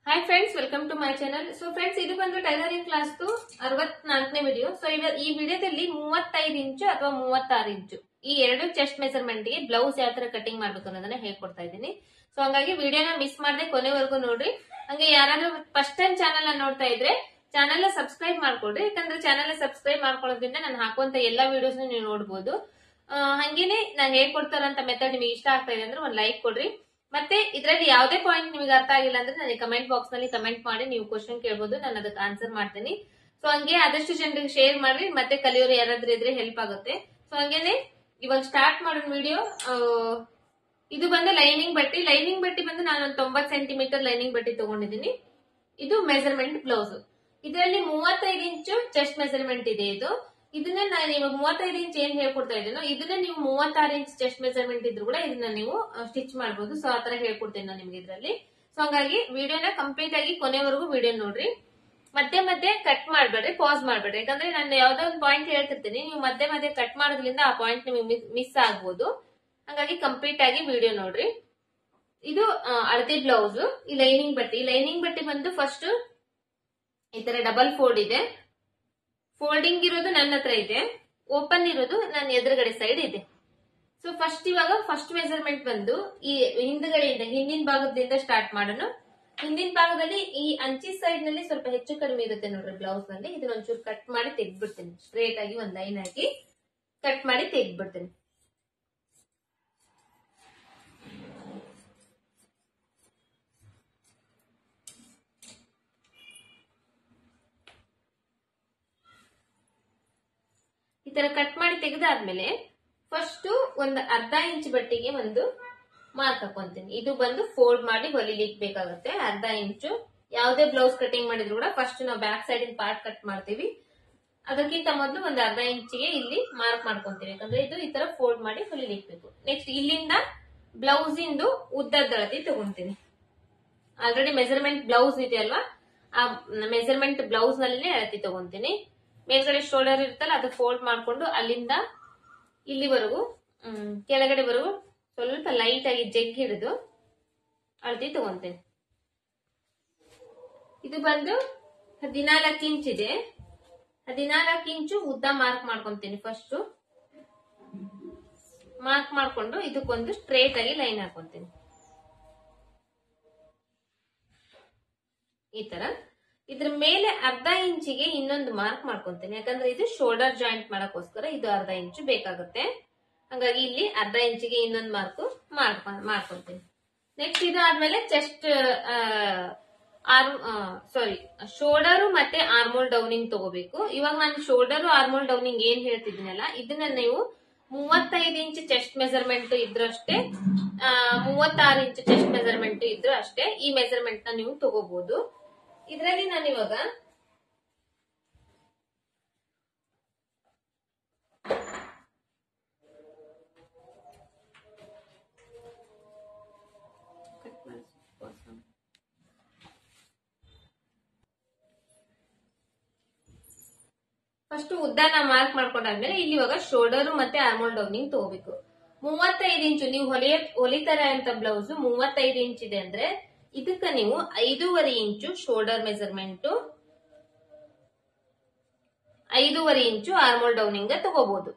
Hi friends, welcome to my channel. So friends, ಇದು ಬಂದು tailoring class 64ನೇ video. So ಈ ವಿಡಿಯೋದಲ್ಲಿ 35 ಇಂಚು ಅಥವಾ 36 ಇಂಚು ಈ ಎರಡು ಚೆಸ್ಟ್ ಮೆಜರ್ಮೆಂಟ್ ಗೆ ಬ್ಲೌಸ್ ಯಾವ ತರ ಕಟಿಂಗ್ ಮಾಡ್ಬೇಕು ಅನ್ನೋದನ್ನ ಹೇಳ್ಕೊಡ್ತಾ ಇದ್ದೀನಿ. ಸೊ ಹಂಗಾಗಿ ವಿಡಿಯೋನ ಮಿಸ್ ಮಾಡದೆ ಕೊನೆವರೆಗೂ ನೋಡ್ರಿ. ಹಂಗೆ ಯಾರಾದ್ರೂ ಫಸ್ಟ್ ಟೈಮ್ ಚಾನಲ್ ನೋಡ್ತಾ ಇದ್ರೆ ಚಾನಲ್ ನ ಸಬ್ಸ್ಕ್ರೈಬ್ ಮಾಡ್ಕೊಡ್ರಿ. ಯಾಕಂದ್ರೆ ಚಾನಲ್ ನ ಸಬ್ಸ್ಕ್ರೈಬ್ ಮಾಡ್ಕೊಳ್ಳೋದ್ರಿಂದ ನಾನು ಹಾಕುವಂತ ಎಲ್ಲಾ ವಿಡಿಯೋಸ್ ನೀವು ನೋಡಬಹುದು. ಹಂಗೇನೆ ನಾನು ಹೇಳ್ಕೊಡ್ತಾರಂತ ಮೆಥಡ್ ನಿಮಗೆ ಇಷ್ಟ ಆಗ್ತಾ ಇದೆ ಅಂದ್ರೆ ಒಂದು ಲೈಕ್ ಕೊಡ್ರಿ. ಮತ್ತೆ ಇದರಲ್ಲಿ ಯಾವುದೇ ಪಾಯಿಂಟ್ ನಿಮಗೆ ಅರ್ಥ ಆಗಿಲ್ಲ ಅಂದ್ರೆ ನನಗೆ ಕಮೆಂಟ್ ಬಾಕ್ಸ್ ನಲ್ಲಿ ಕಮೆಂಟ್ ಮಾಡಿ ನೀವು ಕ್ವಶನ್ ಕೇಳಬಹುದು, ನಾನು ಅದಕ್ಕೆ ಆನ್ಸರ್ ಮಾಡ್ತೀನಿ. ಸೊ ಹಂಗೆ ಆದಷ್ಟು ಜನರಿಗೆ ಶೇರ್ ಮಾಡ್ರಿ, ಮತ್ತೆ ಕಲಿಯೋರು ಯಾರಾದ್ರೂ ಇದ್ರೆ ಹೆಲ್ಪ್ ಆಗುತ್ತೆ. ಸೊ ಹಂಗೇನೆ ಇವಾಗ ಸ್ಟಾರ್ಟ್ ಮಾಡೋಣ ವಿಡಿಯೋ. ಇದು ಬಂದು ಲೈನಿಂಗ್ ಬಟ್ಟಿ ಬಂದು ನಾನು 90 ಸೆಂಟಿಮೀಟರ್ ಲೈನಿಂಗ್ ಬಟ್ಟಿ ತಗೊಂಡಿದ್ದೀನಿ. ಇದು ಮೆಜರ್ಮೆಂಟ್ ಬ್ಲೌಸ್. ಇದರಲ್ಲಿ 35 ಇಂಚು ಚೆಸ್ಟ್ ಮೆಜರ್ಮೆಂಟ್ ಇದೆ. ಇದನ್ನ ನಾನು ಇವಾಗ 35 ಇಂಚ್ ಏನ್ ಹೇಳ್ಕೊಡ್ತಾ ಇದ್ದೀನೋ ಇದನ್ನ ನೀವು 36 ಇಂಚ್ ಚೆಸ್ಟ್ ಮೆಜರ್ಮೆಂಟ್ ಇದ್ರು ಕೂಡ ಇದನ್ನ ನೀವು ಸ್ಟಿಚ್ ಮಾಡಬಹುದು. ಸೊ ಆತರ ಹೇಳ್ಕೊಡ್ತೇನೆ ನಾನು ನಿಮ್ಗೆ ಇದರಲ್ಲಿ. ಸೊ ಹಂಗಾಗಿ ವಿಡಿಯೋನ ಕಂಪ್ಲೀಟ್ ಆಗಿ ಕೊನೆವರೆಗೂ ವಿಡಿಯೋ ನೋಡ್ರಿ. ಮತ್ತೆ ಕಟ್ ಮಾಡ್ಬೇಡ್ರಿ, ಪಾಸ್ ಮಾಡ್ಬೇಡ್ರಿ. ಯಾಕಂದ್ರೆ ನಾನು ಯಾವ್ದೋ ಒಂದು ಪಾಯಿಂಟ್ ಹೇಳ್ತಿರ್ತೀನಿ, ನೀವು ಮತ್ತೆ ಕಟ್ ಮಾಡೋದ್ರಿಂದ ಆ ಪಾಯಿಂಟ್ ನಿಮಗೆ ಮಿಸ್ ಆಗ್ಬೋದು. ಹಂಗಾಗಿ ಕಂಪ್ಲೀಟ್ ಆಗಿ ವಿಡಿಯೋ ನೋಡ್ರಿ. ಇದು ಅಳತೆ ಬ್ಲೌಸ್. ಈ ಲೈನಿಂಗ್ ಬಟ್ಟೆ ಬಂದು ಫಸ್ಟ್ ಈ ತರ ಡಬಲ್ ಫೋಲ್ಡ್ ಇದೆ. ಫೋಲ್ಡಿಂಗ್ ಇರೋದು ನನ್ನ ಹತ್ರ ಇದೆ, ಓಪನ್ ಇರೋದು ನನ್ನ ಎದುರುಗಡೆ ಸೈಡ್ ಇದೆ. ಸೊ ಫಸ್ಟ್ ಮೆಜರ್ಮೆಂಟ್ ಬಂದು ಈ ಹಿಂದಿನ ಭಾಗದಿಂದ ಸ್ಟಾರ್ಟ್ ಮಾಡೋಣ. ಹಿಂದಿನ ಭಾಗದಲ್ಲಿ ಈ ಅಂಚಿ ಸೈಡ್ ನಲ್ಲಿ ಸ್ವಲ್ಪ ಹೆಚ್ಚು ಕಡಿಮೆ ಇರುತ್ತೆ ನೋಡ್ರಿ ಬ್ಲೌಸ್ ನಲ್ಲಿ. ಇದನ್ನ ಒಂಚೂರು ಕಟ್ ಮಾಡಿ ತೆಗ್ದ್ಬಿಡ್ತೀನಿ. ಸ್ಟ್ರೇಟ್ ಆಗಿ ಒಂದ್ ಲೈನ್ ಹಾಕಿ ಕಟ್ ಮಾಡಿ ತೆಗ್ದ್ಬಿಡ್ತೀನಿ. ಈ ತರ ಕಟ್ ಮಾಡಿ ತೆಗೆದಾದ್ಮೇಲೆ ಫಸ್ಟ್ ಒಂದು ಅರ್ಧ ಇಂಚ್ ಬಟ್ಟೆಗೆ ಒಂದು ಮಾರ್ಕ್ ಹಾಕೊಂತೀನಿ. ಇದು ಬಂದು ಫೋಲ್ಡ್ ಮಾಡಿ ಹೊಲಿಲಿಕ್ಕೆ ಬೇಕಾಗುತ್ತೆ. ಅರ್ಧ ಇಂಚು ಯಾವುದೇ ಬ್ಲೌಸ್ ಕಟಿಂಗ್ ಮಾಡಿದ್ರು ಕೂಡ ಫಸ್ಟ್ ನಾವು ಬ್ಯಾಕ್ ಸೈಡ್ ಪಾರ್ಟ್ ಕಟ್ ಮಾಡ್ತೀವಿ. ಅದಕ್ಕಿಂತ ಮೊದಲು ಒಂದು ಅರ್ಧ ಇಂಚಿಗೆ ಇಲ್ಲಿ ಮಾರ್ಕ್ ಮಾಡ್ಕೊಂತೀವಿ. ಯಾಕಂದ್ರೆ ಇದು ಈ ತರ ಫೋಲ್ಡ್ ಮಾಡಿ ಹೊಲಿಲಿಕ್ಕೆ ಬೇಕು. ನೆಕ್ಸ್ಟ್ ಇಲ್ಲಿಂದ ಬ್ಲೌಸ್ ಇಂದು ಉದ್ದದ ಅಳತೆ ತಗೊಂತೀನಿ. ಆಲ್ರೆಡಿ ಮೆಜರ್ಮೆಂಟ್ ಬ್ಲೌಸ್ ಇದೆ ಅಲ್ವಾ, ಆ ಮೆಜರ್ಮೆಂಟ್ ಬ್ಲೌಸ್ ನಲ್ಲಿ ಅಳತೆ ತಗೊಂತೀನಿ. ಮೇಲ್ಗಡೆ ಶೋಲ್ಡರ್ ಇರುತ್ತಲ್ಲ ಅದು ಫೋಲ್ಡ್ ಮಾಡ್ಕೊಂಡು ಅಲ್ಲಿಂದ ಇಲ್ಲಿವರೆಗೂ ಕೆಳಗಡೆವರೆಗೂ ಸ್ವಲ್ಪ ಲೈಟ್ ಆಗಿ ಜಗ್ ಹಿಡಿದು ಅಳತೆ ತಗೊಂತೇನೆ. ಇದು ಬಂದು 14 ಇಂಚ್ ಇದೆ. 14 ಇಂಚು ಉದ್ದ ಮಾರ್ಕ್ ಮಾಡ್ಕೊಂತೀನಿ. ಫಸ್ಟ್ ಮಾರ್ಕ್ ಮಾಡ್ಕೊಂಡು ಇದಕ್ಕೊಂದು ಸ್ಟ್ರೇಟ್ ಆಗಿ ಲೈನ್ ಹಾಕೊಂತೀನಿ. ಈ ತರ ಇದ್ರ ಮೇಲೆ ಅರ್ಧ ಇಂಚಿಗೆ ಇನ್ನೊಂದು ಮಾರ್ಕ್ ಮಾಡ್ಕೊಂತೀನಿ. ಯಾಕಂದ್ರೆ ಇದು ಶೋಲ್ಡರ್ ಜಾಯಿಂಟ್ ಮಾಡಕ್ಕೋಸ್ಕರ ಇದು ಅರ್ಧ ಇಂಚು ಬೇಕಾಗುತ್ತೆ. ಹಂಗಾಗಿ ಇಲ್ಲಿ ಅರ್ಧ ಇಂಚಿಗೆ ಇನ್ನೊಂದು ಮಾಡ್ಕೊಂತೀನಿ. ನೆಕ್ಸ್ಟ್ ಇದು ಆದ್ಮೇಲೆ ಚೆಸ್ಟ್ ಶೋಲ್ಡರ್ ಮತ್ತೆ ಆರ್ಮೋಲ್ ಡೌನಿಂಗ್ ತಗೋಬೇಕು. ಇವಾಗ ನಾನು ಶೋಲ್ಡರ್ ಆರ್ಮೋಲ್ ಡೌನಿಂಗ್ ಏನ್ ಹೇಳ್ತಿದ್ದೀನಲ್ಲ ಇದನ್ನ ನೀವು 35 ಇಂಚ್ ಚೆಸ್ಟ್ ಮೆಜರ್ಮೆಂಟ್ ಇದ್ರು ಅಷ್ಟೇ, 36 ಇಂಚ್ ಚೆಸ್ಟ್ ಮೆಜರ್ಮೆಂಟ್ ಇದ್ರು ಅಷ್ಟೇ ಈ ಮೆಜರ್ಮೆಂಟ್ ನ ನೀವು ತಗೋಬಹುದು. ಇದರಲ್ಲಿ ನಾನು ಇವಾಗ ಫಸ್ಟ್ ಉದ್ದನ ಮಾರ್ಕ್ ಮಾಡ್ಕೊಂಡಾದ್ಮೇಲೆ ಇಲ್ಲಿ ಇವಾಗ ಶೋಲ್ಡರ್ ಮತ್ತೆ ಆರ್ಮೋಲ್ ಡೌನಿಂಗ್ ತಗೋಬೇಕು. 35 ಇಂಚು ನೀವು ಹೊಲಿತಾರೆ ಅಂತ ಬ್ಲೌಸ್ 35 ಇಂಚ್ ಇದೆ ಅಂದ್ರೆ ಇದಕ್ಕ ನೀವು 5.5 ಇಂಚು ಶೋಲ್ಡರ್ ಮೆಜರ್ಮೆಂಟ್, 5.5 ಇಂಚು ಆರ್ಮೋಲ್ ಡೌನಿಂಗ್ ತಗೋಬಹುದು.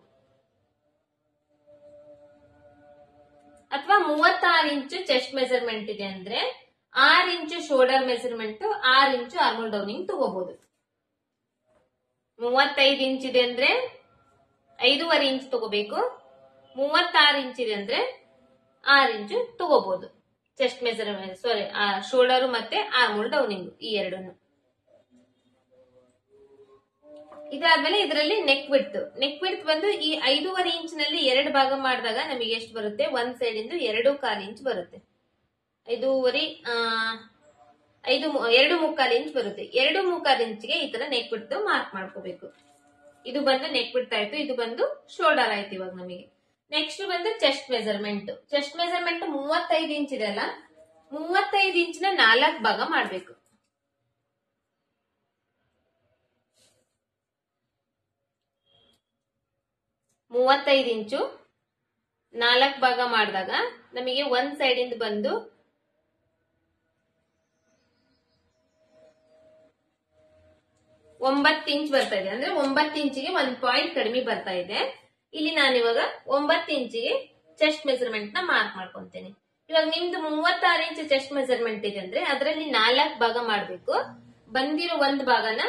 ಅಥವಾ 36 ಇಂಚು ಚೆಸ್ಟ್ ಮೆಜರ್ಮೆಂಟ್ ಇದೆ ಅಂದ್ರೆ 6 ಇಂಚು ಶೋಲ್ಡರ್ ಮೆಜರ್ಮೆಂಟ್, 6 ಇಂಚು ಆರ್ಮೋಲ್ ಡೌನಿಂಗ್ ತಗೋಬಹುದು. 35 ಇಂಚ್ ಇದೆ ಅಂದ್ರೆ 5.5 ಇಂಚ್ ತಗೋಬೇಕು. 36 ಇಂಚ್ ಇದೆ ಅಂದ್ರೆ 6 ಇಂಚು ತಗೋಬಹುದು. ಚೆಸ್ಟ್ ಮೆಜರ್ಮೆಂಟ್ ಶೋಲ್ಡರ್ ಮತ್ತೆ ಆರ್ಮೋಲ್ ಡೌನಿಂಗ್ ಈ ಎರಡನ್ನು. ಇದಾದ್ಮೇಲೆ ಇದರಲ್ಲಿ ನೆಕ್ ವಿಡ್ತ್ ಬಂದು ಈ 5.5 ಇಂಚ್ ನಲ್ಲಿ 2 ಭಾಗ ಮಾಡಿದಾಗ ನಮಗೆ ಎಷ್ಟು ಬರುತ್ತೆ? ಒಂದ್ ಸೈಡ್ ಇಂದ 2.25 ಇಂಚ್ ಬರುತ್ತೆ. 2.25 ಇಂಚ್ ಬರುತ್ತೆ. 2.25 ಇಂಚ್ಗೆ ಈ ತರ ನೆಕ್ ವಿಡ್ತ್ ಮಾರ್ಕ್ ಮಾಡ್ಕೋಬೇಕು. ಇದು ಬಂದು ನೆಕ್ ವಿಡ್ತ್ ಆಯ್ತು. ಇದು ಬಂದು ಶೋಲ್ಡರ್ ಆಯ್ತು. ಇವಾಗ ನಮಗೆ ನೆಕ್ಸ್ಟ್ ಬಂದು ಚೆಸ್ಟ್ ಮೆಜರ್ಮೆಂಟ್ 35 ಇಂಚ್ ಇದೆ ಅಲ್ಲ, 35 ಇಂಚ್ ನ 4 ಭಾಗ ಮಾಡ್ಬೇಕು. ಇಂಚು 4 ಭಾಗ ಮಾಡಿದಾಗ ನಮಗೆ ಒಂದ್ ಸೈಡ್ ಇಂದ ಬಂದು 9 ಇಂಚ್ ಬರ್ತಾ ಇದೆ. ಅಂದ್ರೆ 9 ಇಂಚಿಗೆ 1 ಪಾಯಿಂಟ್ ಕಡಿಮೆ ಬರ್ತಾ ಇದೆ. ಇಲ್ಲಿ ನಾನು ಇವಾಗ 9 ಇಂಚಿಗೆ ಚೆಸ್ಟ್ ಮೆಜರ್ಮೆಂಟ್ ನ ಮಾರ್ಕ್ ಮಾಡ್ಕೊಂತೀನಿ. ಇವಾಗ ನಿಮ್ದು 36 ಇಂಚ್ ಚೆಸ್ಟ್ ಮೆಜರ್ಮೆಂಟ್ ಇದೆ ಅಂದ್ರೆ ಅದರಲ್ಲಿ 4 ಭಾಗ ಮಾಡ್ಬೇಕು. ಬಂದಿರೋ 1 ಭಾಗನ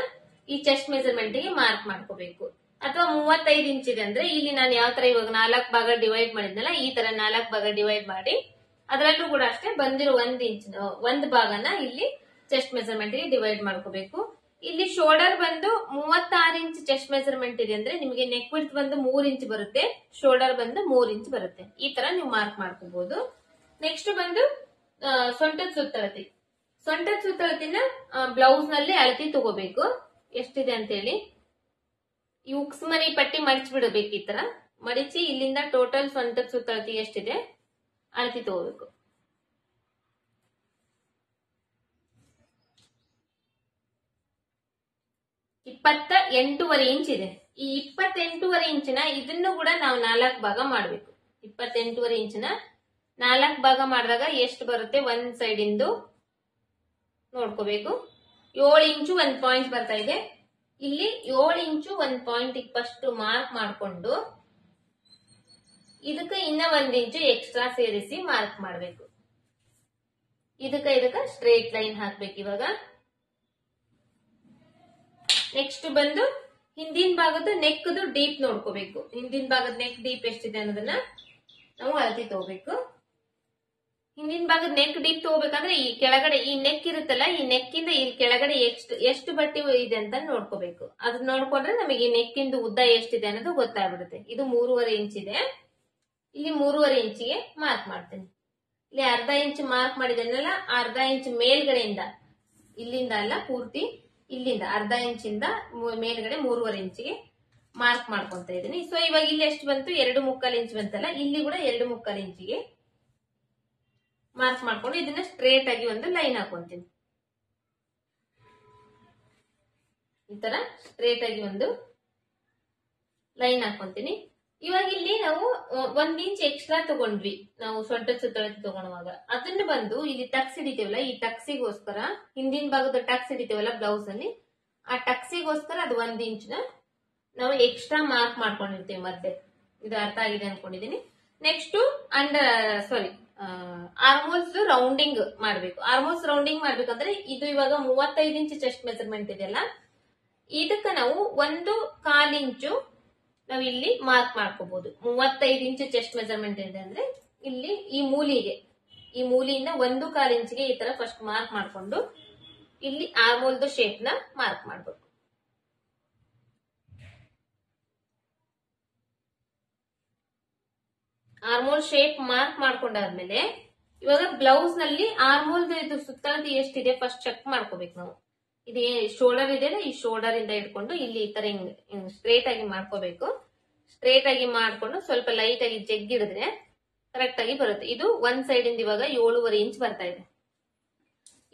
ಈ ಚೆಸ್ಟ್ ಮೆಜರ್ಮೆಂಟ್ ಗೆ ಮಾರ್ಕ್ ಮಾಡ್ಕೋಬೇಕು. ಅಥವಾ 35 ಇಂಚ್ ಇದೆ ಅಂದ್ರೆ ಇಲ್ಲಿ ನಾನು ಯಾವ ತರ ಇವಾಗ 4 ಭಾಗ ಡಿವೈಡ್ ಮಾಡಿದ್ನಲ್ಲ ಈ ತರ 4 ಭಾಗ ಡಿವೈಡ್ ಮಾಡಿ ಅದರಲ್ಲೂ ಕೂಡ ಅಷ್ಟೇ ಬಂದಿರೋ 1 ಭಾಗನ ಇಲ್ಲಿ ಚೆಸ್ಟ್ ಮೆಜರ್ಮೆಂಟ್ ಗೆ ಡಿವೈಡ್ ಮಾಡ್ಕೋಬೇಕು. ಇಲ್ಲಿ ಶೋಲ್ಡರ್ ಬಂದು 36 ಇಂಚ್ ಚೆಸ್ಟ್ ಮೆಜರ್ಮೆಂಟ್ ಇದೆ ಅಂದ್ರೆ ನಿಮಗೆ ನೆಕ್ ವಿಡ್ತ್ ಬಂದು 3 ಇಂಚ್ ಬರುತ್ತೆ, ಶೋಲ್ಡರ್ ಬಂದು 3 ಇಂಚ್ ಬರುತ್ತೆ. ಈ ತರ ನೀವು ಮಾರ್ಕ್ ಮಾಡ್ಕೋಬಹುದು. ನೆಕ್ಸ್ಟ್ ಬಂದು ಸೊಂಟದ ಸುತ್ತಳತೆ. ಸೊಂಟದ ಸುತ್ತಳತಿನ ಬ್ಲೌಸ್ ನಲ್ಲಿ ಅಳತಿ ತಗೋಬೇಕು ಎಷ್ಟಿದೆ ಅಂತ ಹೇಳಿ. ಈ ಉಕ್ಸ್ಮನಿ ಪಟ್ಟಿ ಮಡಿಚಿ ಬಿಡಬೇಕು. ಈ ತರ ಮಡಿಚಿ ಇಲ್ಲಿಂದ ಟೋಟಲ್ ಸೊಂಟದ ಸುತ್ತಳತೆ ಎಷ್ಟಿದೆ ಅಳತಿ ತಗೋಬೇಕು. ಇಪ್ಪತ್ತ 8.5 ಇಂಚ್ ಇದೆ. ಈ 28.5 ಇಂಚಿನ ಇದನ್ನು ಕೂಡ ನಾವು 4 ಭಾಗ ಮಾಡಬೇಕು. 28.5 ಇಂಚಿನ 4 ಭಾಗ ಮಾಡಿದಾಗ ಎಷ್ಟು ಬರುತ್ತೆ ಒಂದ್ ಸೈಡ್ ಇಂದು ನೋಡ್ಕೋಬೇಕು. 7 ಇಂಚು 1 ಪಾಯಿಂಟ್ ಬರ್ತಾ ಇದೆ. ಇಲ್ಲಿ 7 ಇಂಚು 1 ಪಾಯಿಂಟ್ ಫಸ್ಟ್ ಮಾರ್ಕ್ ಮಾಡ್ಕೊಂಡು ಇದಕ್ಕೆ ಇನ್ನ 1 ಇಂಚು ಎಕ್ಸ್ಟ್ರಾ ಸೇರಿಸಿ ಮಾರ್ಕ್ ಮಾಡಬೇಕು. ಇದಕ್ಕ ಸ್ಟ್ರೇಟ್ ಲೈನ್ ಹಾಕ್ಬೇಕು. ಇವಾಗ ನೆಕ್ಸ್ಟ್ ಬಂದು ಹಿಂದಿನ ಭಾಗದ ನೆಕ್ ಡೀಪ್ ನೋಡ್ಕೋಬೇಕು. ಹಿಂದಿನ ಭಾಗದ ನೆಕ್ ಡೀಪ್ ಎಷ್ಟಿದೆ ಅನ್ನೋದನ್ನ ನಾವು ಅಳತಿ ತಗೋಬೇಕು. ಹಿಂದಿನ ಭಾಗದ ನೆಕ್ ಡೀಪ್ ತಗೋಬೇಕಂದ್ರೆ ಈ ಕೆಳಗಡೆ ಈ ನೆಕ್ ಇರುತ್ತಲ್ಲ, ಈ ನೆಕ್ ಇಂದ ಈ ಕೆಳಗಡೆ ಎಷ್ಟು ಬಟ್ಟಿ ಇದೆ ಅಂತ ನೋಡ್ಕೋಬೇಕು. ಅದನ್ನ ನೋಡ್ಕೊಂಡ್ರೆ ನಮಗೆ ಈ ನೆಕ್ ಇಂದು ಉದ್ದ ಎಷ್ಟಿದೆ ಅನ್ನೋದು ಗೊತ್ತಾಗ್ಬಿಡುತ್ತೆ. ಇದು 3.5 ಇಂಚ್ ಇದೆ. ಇಲ್ಲಿ 3.5 ಇಂಚಿಗೆ ಮಾರ್ಕ್ ಮಾಡ್ತೀನಿ. ಇಲ್ಲಿ ಅರ್ಧ ಇಂಚ್ ಮಾರ್ಕ್ ಮಾಡಿದೆನಲ್ಲ, ಅರ್ಧ ಇಂಚ್ ಮೇಲ್ಗಡೆಯಿಂದ, ಇಲ್ಲಿಂದ ಅಲ್ಲ ಪೂರ್ತಿ ಇಲ್ಲಿಂದ ಅರ್ಧ ಇಂಚಿಂದ ಮೇಲ್ಗಡೆ 3.5 ಇಂಚಿಗೆ ಮಾರ್ಕ್ ಮಾಡ್ಕೊಂತ ಇದ್ದೀನಿ. ಸೊ ಇವಾಗ ಇಲ್ಲಿ ಎಷ್ಟು ಬಂತು 2.25 ಇಂಚ್ ಬಂತಲ್ಲ, ಇಲ್ಲಿ ಕೂಡ 2.25 ಇಂಚಿಗೆ ಮಾರ್ಕ್ ಮಾಡ್ಕೊಂಡು ಇದನ್ನ ಸ್ಟ್ರೇಟ್ ಆಗಿ ಒಂದು ಲೈನ್ ಹಾಕೊಂತೀನಿ. ಈ ತರ ಸ್ಟ್ರೇಟ್ ಆಗಿ ಒಂದು ಲೈನ್ ಹಾಕೊಂತೀನಿ. ಇವಾಗ ಇಲ್ಲಿ ನಾವು 1 ಇಂಚ್ ಎಕ್ಸ್ಟ್ರಾ ತಗೊಂಡ್ವಿ ನಾವು ಸೊಂಟದ ಸುತ್ತಳತೆ ತಗೊಳುವಾಗ. ಅದನ್ನ ಬಂದು ಇಲ್ಲಿ ಟಕ್ಸ್ ಹಿಡಿತೀವಲ್ಲ, ಈ ಟಕ್ಸಿಗೋಸ್ಕರ ಹಿಂದಿನ ಭಾಗದ ಟಕ್ಸ್ ಹಿಡಿತೀವಲ್ಲ ಬ್ಲೌಸ್ ಅಲ್ಲಿ, ಆ ಟಕ್ಸಿಗೋಸ್ಕರ ಅದು 1 ಇಂಚ್ನ ನಾವು ಎಕ್ಸ್ಟ್ರಾ ಮಾರ್ಕ್ ಮಾಡ್ಕೊಂಡಿರ್ತೀವಿ. ಮತ್ತೆ ಇದು ಅರ್ಥ ಆಗಿದೆ ಅನ್ಕೊಂಡಿದೀನಿ. ನೆಕ್ಸ್ಟ್ ಆರ್ಮೋಲ್ಸ್ ರೌಂಡಿಂಗ್ ಮಾಡ್ಬೇಕು. ಆರ್ಮೋಲ್ಸ್ ರೌಂಡಿಂಗ್ ಮಾಡ್ಬೇಕಂದ್ರೆ ಇದು ಇವಾಗ 35 ಇಂಚ್ ಚೆಸ್ಟ್ ಮೆಜರ್ಮೆಂಟ್ ಇದೆಯಲ್ಲ, ಇದಕ್ಕ ನಾವು 1/4 ಇಂಚು ನಾವು ಇಲ್ಲಿ ಮಾರ್ಕ್ ಮಾಡ್ಕೋಬಹುದು. 35 ಇಂಚ್ ಚೆಸ್ಟ್ ಮೆಜರ್ಮೆಂಟ್ ಇದೆ ಅಂದ್ರೆ ಇಲ್ಲಿ ಈ ಮೂಲಿಯಿಂದ 1/4 ಇಂಚಿಗೆ ಈ ತರ ಫಸ್ಟ್ ಮಾರ್ಕ್ ಮಾಡ್ಕೊಂಡು ಇಲ್ಲಿ ಆರ್ಮೋಲ್ದು ಶೇಪ್ ನ ಮಾರ್ಕ್ ಮಾಡ್ಬೇಕು. ಆರ್ಮೋಲ್ ಶೇಪ್ ಮಾರ್ಕ್ ಮಾಡ್ಕೊಂಡಾದ್ಮೇಲೆ ಇವಾಗ ಬ್ಲೌಸ್ ನಲ್ಲಿ ಆರ್ಮೋಲ್ದು ಇದು ಸುತ್ತಳತೆ ಎಷ್ಟಿದೆ ಫಸ್ಟ್ ಚೆಕ್ ಮಾಡ್ಕೋಬೇಕು ನಾವು. ಇದು ಶೋಲ್ಡರ್ ಇದೆಯಲ್ಲ, ಈ ಶೋಲ್ಡರ್ ಇಂದ ಇಟ್ಕೊಂಡು ಇಲ್ಲಿ ಈ ತರ ಹಿಂಗ್ ಸ್ಟ್ರೇಟ್ ಆಗಿ ಮಾಡ್ಕೋಬೇಕು. ಸ್ಟ್ರೇಟ್ ಆಗಿ ಮಾಡ್ಕೊಂಡು ಸ್ವಲ್ಪ ಲೈಟ್ ಆಗಿ ಜಗ್ಗಿಡಿದ್ರೆ ಕರೆಕ್ಟ್ ಆಗಿ ಬರುತ್ತೆ. ಇದು ಒಂದ್ ಸೈಡ್ ಇಂದ ಇವಾಗ 7.5 ಇಂಚ್ ಬರ್ತಾ ಇದೆ.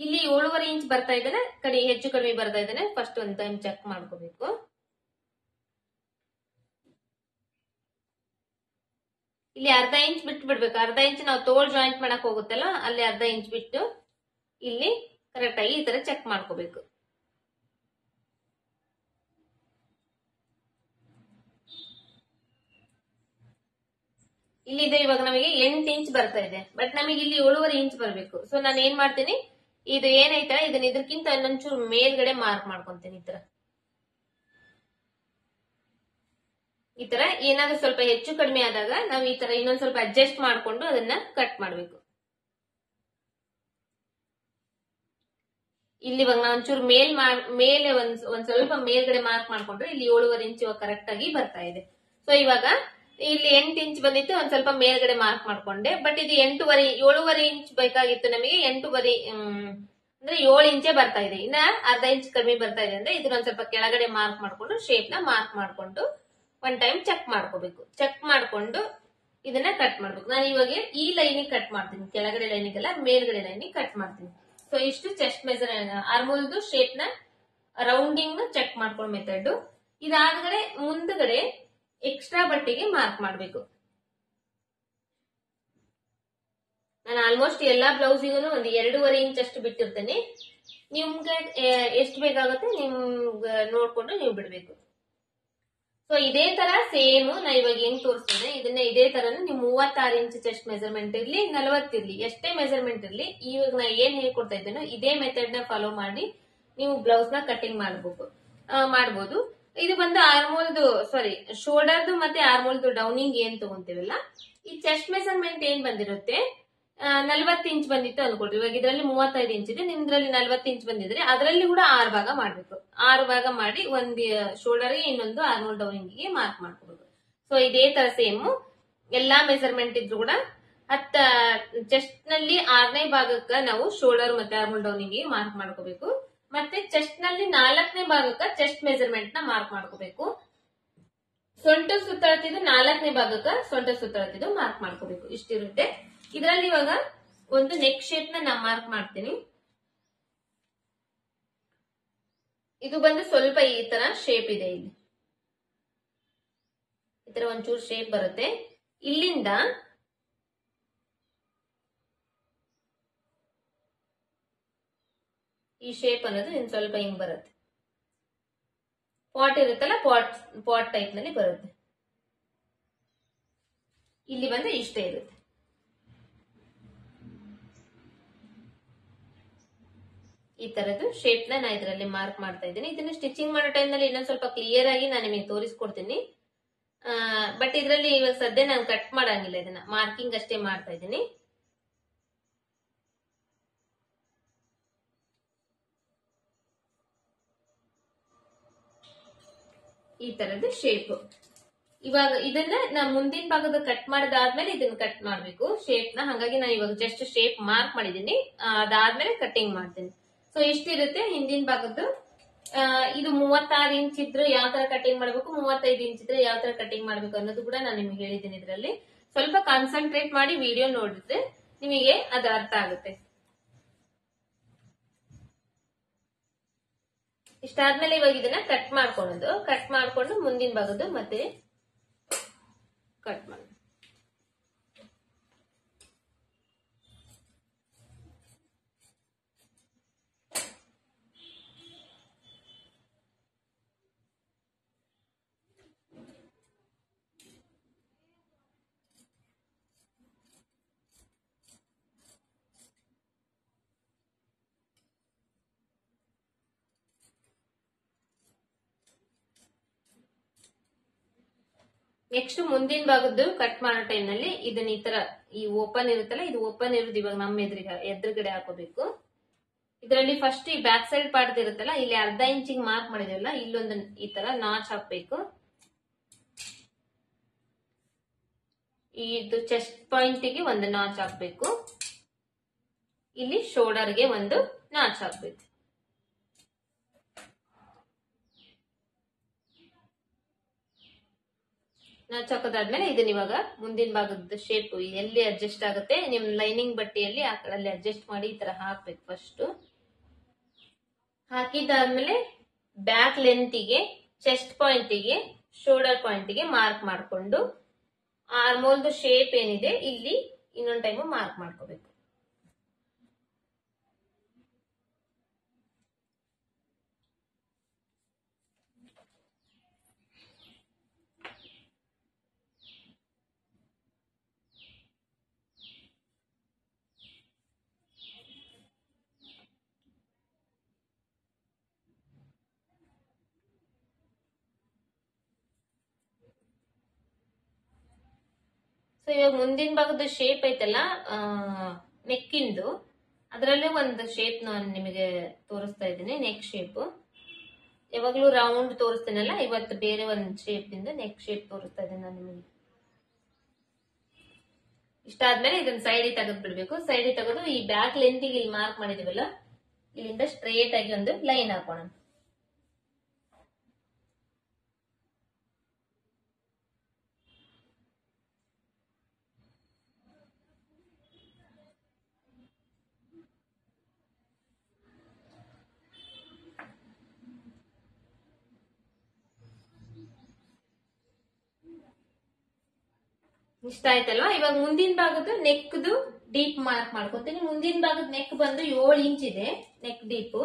ಇಲ್ಲಿ 7.5 ಇಂಚ್ ಬರ್ತಾ ಇದ್ದಾನೆ, ಹೆಚ್ಚು ಕಡಿಮೆ ಬರ್ತಾ ಇದ್ದಾನೆ, ಫಸ್ಟ್ ಒಂದ್ ಟೈಮ್ ಚೆಕ್ ಮಾಡ್ಕೋಬೇಕು. ಇಲ್ಲಿ ಅರ್ಧ ಇಂಚ್ ಬಿಟ್ಟು ಬಿಡ್ಬೇಕು. ಅರ್ಧ ಇಂಚ್ ನಾವು ತೋಳ್ ಜಾಯಿಂಟ್ ಮಾಡಕ್ ಹೋಗುತ್ತಲ್ಲ, ಅಲ್ಲಿ ಅರ್ಧ ಇಂಚ್ ಬಿಟ್ಟು ಇಲ್ಲಿ ಕರೆಕ್ಟ್ ಆಗಿ ಈ ತರ ಚೆಕ್ ಮಾಡ್ಕೋಬೇಕು. ಇಲ್ಲಿದೆ ಇವಾಗ ನಮಗೆ 8 ಇಂಚ್ ಬರ್ತಾ ಇದೆ, ಬಟ್ ನಮಗೆ ಇಲ್ಲಿ 7.5 ಇಂಚ್ ಬರ್ಬೇಕು. ಸೊ ನಾನು ಏನ್ ಮಾಡ್ತೀನಿ, ಇದು ಏನೈತಲ್ಲ ಇದನ್ನ ಇದಕ್ಕಿಂತ ಇನ್ನೊಂಚೂರು ಮೇಲ್ಗಡೆ ಮಾರ್ಕ್ ಮಾಡ್ಕೊಂತೀನಿ. ಈ ತರ ಏನಾದ್ರೂ ಸ್ವಲ್ಪ ಹೆಚ್ಚು ಕಡಿಮೆ ಆದಾಗ ನಾವು ಈ ತರ ಇನ್ನೊಂದ್ ಸ್ವಲ್ಪ ಅಡ್ಜಸ್ಟ್ ಮಾಡ್ಕೊಂಡು ಅದನ್ನ ಕಟ್ ಮಾಡ್ಬೇಕು. ಇಲ್ಲಿ ಇವಾಗ ನಾವು ಒಂಚೂರು ಮೇಲೆ ಒಂದ್ ಸ್ವಲ್ಪ ಮೇಲ್ಗಡೆ ಮಾರ್ಕ್ ಮಾಡ್ಕೊಂಡ್ರೆ ಇಲ್ಲಿ 7.5 ಇಂಚ್ ಇವಾಗ ಕರೆಕ್ಟ್ ಆಗಿ ಬರ್ತಾ ಇದೆ. ಸೊ ಇವಾಗ ಇಲ್ಲಿ 8 ಇಂಚ್ ಬಂದಿತ್ತು, ಒಂದ್ ಸ್ವಲ್ಪ ಮೇಲ್ಗಡೆ ಮಾರ್ಕ್ ಮಾಡ್ಕೊಂಡೆ. ಬಟ್ ಇದು 7.5 ಇಂಚ್ ಬೇಕಾಗಿತ್ತು ನಮಗೆ. 8.5 ಅಂದ್ರೆ 7 ಇಂಚೇ ಬರ್ತಾ ಇದೆ. ಇನ್ನ ಅರ್ಧ ಇಂಚ್ ಕಡಿಮೆ ಬರ್ತಾ ಇದೆ ಅಂದ್ರೆ ಇದನ್ನ ಒಂದ್ ಸ್ವಲ್ಪ ಕೆಳಗಡೆ ಮಾರ್ಕ್ ಮಾಡ್ಕೊಂಡು ಶೇಪ್ ನ ಮಾರ್ಕ್ ಮಾಡ್ಕೊಂಡು ಒಂದ್ ಟೈಮ್ ಚೆಕ್ ಮಾಡ್ಕೋಬೇಕು. ಚೆಕ್ ಮಾಡ್ಕೊಂಡು ಇದನ್ನ ಕಟ್ ಮಾಡ್ಬೇಕು. ನಾನು ಇವಾಗ ಈ ಲೈನಿಗೆ ಕಟ್ ಮಾಡ್ತೀನಿ, ಕೆಳಗಡೆ ಲೈನಿಗೆಲ್ಲ ಮೇಲ್ಗಡೆ ಲೈನಿಗೆ ಕಟ್ ಮಾಡ್ತೀನಿ. ಸೊ ಇಷ್ಟು ಚೆಸ್ಟ್ ಮೆಜರ್ ಆರ್ಮೋಲ್ದು ಶೇಪ್ ನ ರೌಂಡಿಂಗ್ ನ ಚೆಕ್ ಮಾಡ್ಕೊಳ್ಳೋ ಮೆಥಡ್. ಇದಾದ್ಗಡೆ ಮುಂದ್ಗಡೆ ಎಕ್ಸ್ಟ್ರಾ ಬಟ್ಟೆಗೆ ಮಾರ್ಕ್ ಮಾಡ್ಬೇಕು. ನಾನು ಆಲ್ಮೋಸ್ಟ್ ಎಲ್ಲಾ ಬ್ಲೌಸಿಗೂ ಒಂದು 2.5 ಇಂಚ್ ಅಷ್ಟು ಬಿಟ್ಟಿರ್ತೇನೆ. ನಿಮ್ಗೆ ಎಷ್ಟು ಬೇಕಾಗುತ್ತೆ ನಿಮ್ಗೆ ನೋಡ್ಕೊಂಡು ನೀವು ಬಿಡ್ಬೇಕು. ಸೊ ಇದೇ ತರ ಸೇಮ್ ನಾ ಇವಾಗ ಹೆಂಗ್ ತೋರಿಸ್ತೇನೆ ಇದನ್ನ ಇದೇ ತರ ನೀವು 36 ಇಂಚ್ ಚೆಸ್ಟ್ ಮೆಜರ್ಮೆಂಟ್ ಇರ್ಲಿ 40 ಇರ್ಲಿ ಎಷ್ಟೇ ಮೆಜರ್ಮೆಂಟ್ ಇರ್ಲಿ ಇವಾಗ ನಾ ಏನ್ ಹೇಳ್ಕೊಡ್ತಾ ಇದ್ದೇನೋ ಇದೇ ಮೆಥಡ್ ನ ಫಾಲೋ ಮಾಡಿ ನೀವು ಬ್ಲೌಸ್ ನ ಕಟಿಂಗ್ ಮಾಡ್ಬೋದು. ಇದು ಬಂದು ಆರ್ಮೋಲ್ದು ಶೋಲ್ಡರ್ದು ಮತ್ತೆ ಆರ್ಮೋಲ್ದು ಡೌನಿಂಗ್ ಏನ್ ತಗೊಂತೀವಲ್ಲ ಈ ಚೆಸ್ಟ್ ಮೆಜರ್ಮೆಂಟ್ ಏನ್ ಬಂದಿರುತ್ತೆ 40 ಇಂಚ್ ಬಂದಿತ್ತು ಅನ್ಕೊಳ್ರಿ. ಇವಾಗ ಇದರಲ್ಲಿ 35 ಇಂಚ್ ಇದೆ, ನಿಮ್ದ್ರಲ್ಲಿ 40 ಇಂಚ್ ಬಂದಿದ್ರೆ ಅದರಲ್ಲಿ ಕೂಡ 6 ಭಾಗ ಮಾಡ್ಬೇಕು. 6 ಭಾಗ ಮಾಡಿ ಒಂದ್ ಶೋಲ್ಡರ್ ಇನ್ನೊಂದು ಆರ್ಮೋಲ್ ಡೌನಿಂಗ್ ಗೆ ಮಾರ್ಕ್ ಮಾಡ್ಕೋಬೇಕು. ಸೊ ಇದೇ ತರ ಸೇಮ್ ಎಲ್ಲಾ ಮೆಜರ್ಮೆಂಟ್ ಇದ್ರು ಕೂಡ ಚೆಸ್ಟ್ ನಲ್ಲಿ 6ನೇ ಭಾಗಕ್ಕ ನಾವು ಶೋಲ್ಡರ್ ಮತ್ತೆ ಆರ್ಮೋಲ್ ಡೌನಿಂಗ್ ಗೆ ಮಾರ್ಕ್ ಮಾಡ್ಕೋಬೇಕು. ಮತ್ತೆ ಚೆಸ್ಟ್ ನಲ್ಲಿ 4ನೇ ಭಾಗಕ್ಕ ಚೆಸ್ಟ್ ಮೆಜರ್ಮೆಂಟ್ ನ ಮಾರ್ಕ್ ಮಾಡ್ಕೋಬೇಕು. ಸೊಂಟ ಸುತ್ತಳತಿದ್ದು 4ನೇ ಭಾಗಕ್ಕ ಸೊಂಟ ಸುತ್ತಳತಿದ್ದು ಮಾರ್ಕ್ ಮಾಡ್ಕೋಬೇಕು. ಇಷ್ಟಿರುತ್ತೆ. ಇದರಲ್ಲಿ ಇವಾಗ ಒಂದು ನೆಕ್ ಶೇಪ್ ನ ಮಾರ್ಕ್ ಮಾಡ್ತೀನಿ. ಇದು ಬಂದು ಸ್ವಲ್ಪ ಈ ತರ ಶೇಪ್ ಇದೆ. ಇಲ್ಲಿ ಈ ತರ ಒಂಚೂರು ಶೇಪ್ ಬರುತ್ತೆ. ಇಲ್ಲಿಂದ ಈ ಶೇಪ್ ಅನ್ನೋದು ಇನ್ ಸ್ವಲ್ಪ ಹಿಂಗ್ ಬರುತ್ತೆ. ಪಾಟ್ ಇರುತ್ತಲ್ಲ ಪಾಟ್ ಟೈಪ್ ನಲ್ಲಿ ಬರುತ್ತೆ. ಇಲ್ಲಿ ಬಂದು ಇಷ್ಟೇ ಇರುತ್ತೆ. ಈ ತರದ್ದು ಶೇಪ್ ನಾ ಇದರಲ್ಲಿ ಮಾರ್ಕ್ ಮಾಡ್ತಾ ಇದ್ದೀನಿ. ಇದನ್ನ ಸ್ಟಿಚಿಂಗ್ ಮಾಡೋ ಟೈಮ್ ನಲ್ಲಿ ಇನ್ನೊಂದ್ ಸ್ವಲ್ಪ ಕ್ಲಿಯರ್ ಆಗಿ ನಾನು ನಿಮಗೆ ತೋರಿಸ್ಕೊಡ್ತೀನಿ. ಬಟ್ ಇದರಲ್ಲಿ ಇವಾಗ ಸದ್ಯ ನಾನು ಕಟ್ ಮಾಡಂಗಿಲ್ಲ, ಇದನ್ನ ಮಾರ್ಕಿಂಗ್ ಅಷ್ಟೇ ಮಾಡ್ತಾ ಇದ್ದೀನಿ. ಈ ತರದ್ದು ಶೇಪ್. ಇವಾಗ ಇದನ್ನ ನಾ ಮುಂದಿನ ಭಾಗದ ಕಟ್ ಮಾಡಿದಾದ್ಮೇಲೆ ಇದನ್ನ ಕಟ್ ಮಾಡ್ಬೇಕು ಶೇಪ್ ನ. ಹಾಗಾಗಿ ನಾನು ಇವಾಗ ಜಸ್ಟ್ ಶೇಪ್ ಮಾರ್ಕ್ ಮಾಡಿದೀನಿ, ಅದಾದ್ಮೇಲೆ ಕಟಿಂಗ್ ಮಾಡ್ತೀನಿ. ಸೊ ಇಷ್ಟಿರುತ್ತೆ ಹಿಂದಿನ ಭಾಗದ್ದು. ಇದು 36 ಇಂಚ್ ಇದ್ರೆ ಯಾವ ತರ ಕಟಿಂಗ್ ಮಾಡ್ಬೇಕು, 35 ಇಂಚ್ ಇದ್ರೆ ಯಾವ ತರ ಕಟಿಂಗ್ ಮಾಡ್ಬೇಕು ಅನ್ನೋದು ಕೂಡ ನಾನು ನಿಮ್ಗೆ ಹೇಳಿದ್ದೀನಿ. ಇದರಲ್ಲಿ ಸ್ವಲ್ಪ ಕಾನ್ಸಂಟ್ರೇಟ್ ಮಾಡಿ ವಿಡಿಯೋ ನೋಡಿದ್ರೆ ನಿಮಗೆ ಅದು ಅರ್ಥ ಆಗುತ್ತೆ. ಇಷ್ಟಾದ್ಮೇಲೆ ಇವಾಗ ಇದನ್ನ ಕಟ್ ಮಾಡ್ಕೊಂಡು ಮುಂದಿನ ಭಾಗದ್ದು ಮತ್ತೆ ಕಟ್ ಮಾಡಿ. ನೆಕ್ಸ್ಟ್ ಮುಂದಿನ ಭಾಗದ್ದು ಕಟ್ ಮಾಡೋ ಟೈಮ್ ನಲ್ಲಿ ಇದನ್ನ ಈ ತರ ಈ ಓಪನ್ ಇರುತ್ತಲ್ಲ, ಇದು ಓಪನ್ ಇರೋದು ಇವಾಗ ನಮ್ಮ ಎದುರುಗಡೆ ಹಾಕೋಬೇಕು. ಇದರಲ್ಲಿ ಫಸ್ಟ್ ಈ ಬ್ಯಾಕ್ ಸೈಡ್ ಪಾರ್ಟ್ ಇರುತ್ತಲ್ಲ, ಇಲ್ಲಿ ಅರ್ಧ ಇಂಚಿಗೆ ಮಾರ್ಕ್ ಮಾಡಿದಿವಲ್ಲ, ಇಲ್ಲೊಂದು ಈ ತರ ನಾಚ್ ಹಾಕ್ಬೇಕು. ಇದು ಚೆಸ್ಟ್ ಪಾಯಿಂಟ್ ಗೆ ಒಂದು ನಾಚ್ ಹಾಕ್ಬೇಕು. ಇಲ್ಲಿ ಶೋಲ್ಡರ್ ಗೆ ಒಂದು ನಾಚ್ ಹಾಕ್ಬೇಕು. ನಾಚ್ ಹಾಕೋದಾದ್ಮೇಲೆ ಇದನ್ನ ಇವಾಗ ಮುಂದಿನ ಭಾಗದ ಶೇಪ್ ಎಲ್ಲಿ ಅಡ್ಜಸ್ಟ್ ಆಗುತ್ತೆ ನಿಮ್ ಲೈನಿಂಗ್ ಬಟ್ಟೆಯಲ್ಲಿ ಆ ಕಡೆ ಅಡ್ಜಸ್ಟ್ ಮಾಡಿ ಈ ತರ ಹಾಕ್ಬೇಕು. ಫಸ್ಟ್ ಹಾಕಿದಾದ್ಮೇಲೆ ಬ್ಯಾಕ್ ಲೆಂತ್ಗೆ, ಚೆಸ್ಟ್ ಪಾಯಿಂಟ್ಗೆ, ಶೋಲ್ಡರ್ ಪಾಯಿಂಟ್ಗೆ ಮಾರ್ಕ್ ಮಾಡ್ಕೊಂಡು ಆರ್ಮೋಲ್ದು ಶೇಪ್ ಏನಿದೆ ಇಲ್ಲಿ ಇನ್ನೊಂದು ಟೈಮ್ ಮಾರ್ಕ್ ಮಾಡ್ಕೋಬೇಕು. ಸೊ ಇವಾಗ ಮುಂದಿನ ಭಾಗದ ಶೇಪ್ ಐತಲ್ಲ ನೆಕ್ಕಿಂದು, ಅದರಲ್ಲೂ ಒಂದು ಶೇಪ್ ನಾನು ನಿಮಗೆ ತೋರಿಸ್ತಾ ಇದ್ದೀನಿ. ನೆಕ್ ಶೇಪ್ ಯಾವಾಗ್ಲೂ ರೌಂಡ್ ತೋರಿಸ್ತೇನಲ್ಲ, ಇವತ್ತು ಬೇರೆ ಒಂದು ಶೇಪ್ ಇಂದ ನೆಕ್ ಶೇಪ್ ತೋರಿಸ್ತಾ ಇದ್ದೀನಿ ನಾನು ನಿಮಗೆ. ಇಷ್ಟಾದ್ಮೇಲೆ ಇದನ್ನ ಸೈಡ್ ತೆಗೆದು ಬಿಡ್ಬೇಕು. ಸೈಡ್ ತೆಗೆದು ಈ ಬ್ಯಾಕ್ ಲೆಂತ್ಗೆ ಇಲ್ಲಿ ಮಾರ್ಕ್ ಮಾಡಿದೀವಲ್ಲ, ಇಲ್ಲಿಂದ ಸ್ಟ್ರೇಟ್ ಆಗಿ ಒಂದು ಲೈನ್ ಹಾಕೋಣ. ಇಷ್ಟ ಆಯ್ತಲ್ವಾ. ಇವಾಗ ಮುಂದಿನ ಭಾಗದ ನೆಕ್ದು ಡೀಪ್ ಮಾರ್ಕ್ ಮಾಡ್ಕೊತೀನಿ. ಮುಂದಿನ ಭಾಗದ ನೆಕ್ ಬಂದು 7 ಇಂಚ್ ಇದೆ ನೆಕ್ ಡೀಪ್.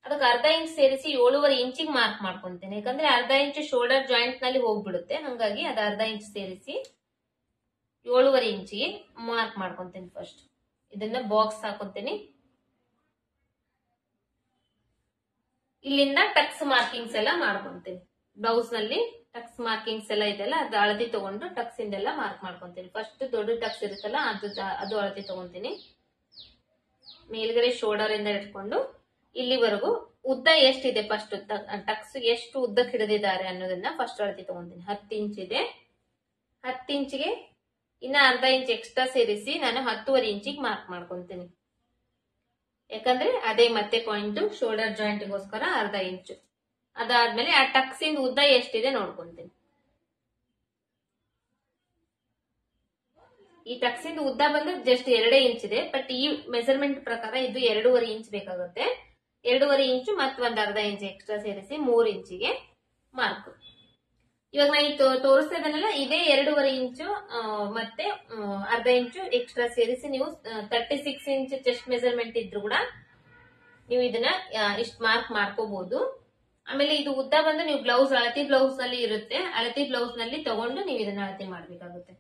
ಅದಕ್ಕೆ ಅರ್ಧ ಇಂಚ್ ಸೇರಿಸಿ 7.5 ಇಂಚಿಗೆ ಮಾರ್ಕ್ ಮಾಡ್ಕೊಂತೀನಿ. ಯಾಕಂದ್ರೆ ಅರ್ಧ ಇಂಚ್ ಶೋಲ್ಡರ್ ಜಾಯಿಂಟ್ ನಲ್ಲಿ ಹೋಗ್ಬಿಡುತ್ತೆ, ಹಂಗಾಗಿ ಅದು ಅರ್ಧ ಇಂಚ್ ಸೇರಿಸಿ 7.5 ಇಂಚಿಗೆ ಮಾರ್ಕ್ ಮಾಡ್ಕೊಂತೀನಿ. ಫಸ್ಟ್ ಇದನ್ನ ಬಾಕ್ಸ್ ಹಾಕೊಂತೀನಿ. ಇಲ್ಲಿಂದ ಟಕ್ಸ್ ಮಾರ್ಕಿಂಗ್ಸ್ ಎಲ್ಲ ಮಾಡ್ಕೊಂತೀನಿ. ಬ್ಲೌಸ್ ನಲ್ಲಿ ಟಕ್ಸ್ ಮಾರ್ಕಿಂಗ್ಸ್ ಎಲ್ಲ ಇದೆಲ್ಲ ಅದು ಅಳತಿ ತಗೊಂಡು ಟಕ್ಸ್ ಇಂದೆಲ್ಲ ಮಾರ್ಕ್ ಮಾಡ್ಕೊಂತೀನಿ. ಫಸ್ಟ್ ದೊಡ್ಡ ಟಕ್ಸ್ ಇರುತ್ತಲ್ಲ ಅದು ಅಳತಿ ತಗೊಂತೀನಿ. ಮೇಲ್ಗಡೆ ಶೋಲ್ಡರ್ ಇಂದ ಇಟ್ಕೊಂಡು ಇಲ್ಲಿವರೆಗೂ ಉದ್ದ ಎಷ್ಟಿದೆ, ಫಸ್ಟ್ ಟಕ್ಸ್ ಎಷ್ಟು ಉದ್ದಕ್ಕೆ ಹಿಡಿದಿದ್ದಾರೆ ಅನ್ನೋದನ್ನ ಫಸ್ಟ್ ಅಳತಿ ತಗೊಂತೀನಿ. 10 ಇಂಚ್ ಇದೆ. 10 ಇಂಚಿಗೆ ಇನ್ನ ಅರ್ಧ ಇಂಚ್ ಎಕ್ಸ್ಟ್ರಾ ಸೇರಿಸಿ ನಾನು 10.5 ಇಂಚಿಗೆ ಮಾರ್ಕ್ ಮಾಡ್ಕೊಂತೀನಿ. ಯಾಕಂದ್ರೆ ಅದೇ ಮತ್ತೆ ಪಾಯಿಂಟ್ ಶೋಲ್ಡರ್ ಜಾಯಿಂಟ್ ಗೋಸ್ಕರ ಅರ್ಧ ಇಂಚು. ಅದಾದ್ಮೇಲೆ ಆ ಟಕ್ಸ್ ಇಂದ ಉದ್ದ ಎಷ್ಟಿದೆ ನೋಡ್ಕೊಂತೀನಿ. ಈ ಟಕ್ಸ್ ಇಂದ ಉದ್ದ ಬಂದು ಜಸ್ಟ್ 2 ಇಂಚ್ ಇದೆ. ಬಟ್ ಈ ಮೆಜರ್ಮೆಂಟ್ ಪ್ರಕಾರ ಇದು 2.5 ಇಂಚ್ ಬೇಕಾಗುತ್ತೆ. 2.5 ಇಂಚು ಮತ್ತೆ ಒಂದ್ ಅರ್ಧ ಇಂಚ್ ಎಕ್ಸ್ಟ್ರಾ ಸೇರಿಸಿ 3 ಇಂಚಿಗೆ ಮಾರ್ಕ್. ಇವಾಗ ನಾ ತೋರಿಸ್ತಾ ಇದ್ದಾನಲ್ಲ, ಇದೇ 2.5 ಇಂಚು ಮತ್ತೆ ಅರ್ಧ ಇಂಚು ಎಕ್ಸ್ಟ್ರಾ ಸೇರಿಸಿ ನೀವು 36 ಇಂಚ್ ಚೆಸ್ಟ್ ಮೆಜರ್ಮೆಂಟ್ ಇದ್ರು ಕೂಡ ನೀವು ಇದನ್ನ ಇಷ್ಟ ಮಾರ್ಕ್ ಮಾಡ್ಕೋಬಹುದು. ಆಮೇಲೆ ಇದು ಉದ್ದ ಬಂದು ನೀವು ಬ್ಲೌಸ್ ಅಳತಿ ಬ್ಲೌಸ್ ನಲ್ಲಿ ಇರುತ್ತೆ, ಅಳತಿ ಬ್ಲೌಸ್ ನಲ್ಲಿ ತಗೊಂಡು ನೀವು ಇದನ್ನ ಅಳತಿ ಮಾಡ್ಬೇಕಾಗುತ್ತೆ.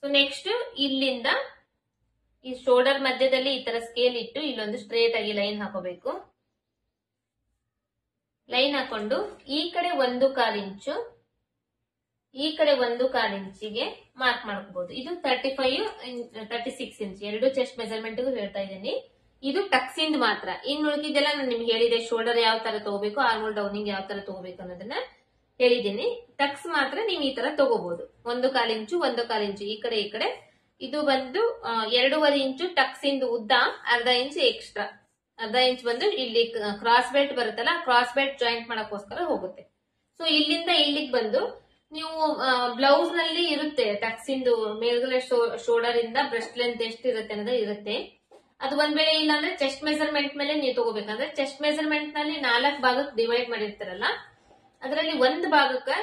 ಸೊ ನೆಕ್ಸ್ಟ್ ಇಲ್ಲಿಂದ ಈ ಶೋಲ್ಡರ್ ಮಧ್ಯದಲ್ಲಿ ಈ ತರ ಸ್ಕೇಲ್ ಇಟ್ಟು ಇಲ್ಲೊಂದು ಸ್ಟ್ರೇಟ್ ಆಗಿ ಲೈನ್ ಹಾಕೋಬೇಕು. ಲೈನ್ ಹಾಕೊಂಡು ಈ ಕಡೆ 1/4 ಇಂಚು, ಈ ಕಡೆ 1/4 ಇಂಚಿಗೆ ಮಾರ್ಕ್ ಮಾಡ್ಕೋಬಹುದು. ಇದು 36 ಇಂಚ್ ಎರಡು ಚೆಸ್ಟ್ ಮೆಜರ್ಮೆಂಟ್ ಹೇಳ್ತಾ ಇದ್ದೀನಿ. ಇದು ಟಕ್ಸ್ ಇಂದ ಮಾತ್ರ. ಇನ್ ಉಳಿದಿದ್ದೆಲ್ಲ ನಾನು ನಿಮ್ಗೆ ಹೇಳಿದೆ, ಶೋಲ್ಡರ್ ಯಾವ ತರ ತಗೋಬೇಕು, ಆರ್ಮೋಲ್ ಡೌನಿಂಗ್ ಯಾವ ತರ ತಗೋಬೇಕು ಅನ್ನೋದನ್ನ ಹೇಳಿದ್ದೀನಿ. ಟಕ್ಸ್ ಮಾತ್ರ ನೀವು ಈ ತರ ತಗೋಬಹುದು. 1/4 ಇಂಚು 1/4 ಇಂಚು ಈ ಕಡೆ ಈ ಕಡೆ. ಇದು ಬಂದು 2.5 ಇಂಚು ಟಕ್ಸ್ ಇಂದ ಉದ್ದ, ಅರ್ಧ ಇಂಚ್ ಎಕ್ಸ್ಟ್ರಾ. ಅರ್ಧ ಇಂಚ್ ಬಂದು ಇಲ್ಲಿ ಕ್ರಾಸ್ ಬೆಲ್ಟ್ ಬರುತ್ತಲ್ಲ, ಕ್ರಾಸ್ ಬೆಲ್ಟ್ ಜಾಯಿಂಟ್ ಮಾಡಕ್ಕೋಸ್ಕರ ಹೋಗುತ್ತೆ. ಸೊ ಇಲ್ಲಿಂದ ಇಲ್ಲಿಗೆ ಬಂದು ನೀವು ಬ್ಲೌಸ್ ನಲ್ಲಿ ಇರುತ್ತೆ ಟಕ್ಸ್ ಇಂದು ಮೇಲ್ಗಡೆ ಶೋಲ್ಡರ್ ಇಂದ ಬ್ರೆಸ್ಟ್ ಲೆಂತ್ ಎಷ್ಟು ಇರುತ್ತೆ ಅನ್ನೋದು ಇರುತ್ತೆ. ಅದು ಒಂದ್ ವೇಳೆ ಇಲ್ಲ ಅಂದ್ರೆ ಚೆಸ್ಟ್ ಮೆಜರ್ಮೆಂಟ್ ಮೇಲೆ ನೀವು ತಗೋಬೇಕಂದ್ರೆ ಚೆಸ್ಟ್ ಮೆಜರ್ಮೆಂಟ್ ನಲ್ಲಿ 4 ಭಾಗಕ್ಕೆ ಡಿವೈಡ್ ಮಾಡಿರ್ತಾರಲ್ಲ, ಅದರಲ್ಲಿ ಒಂದು ಭಾಗಕ್ಕೆ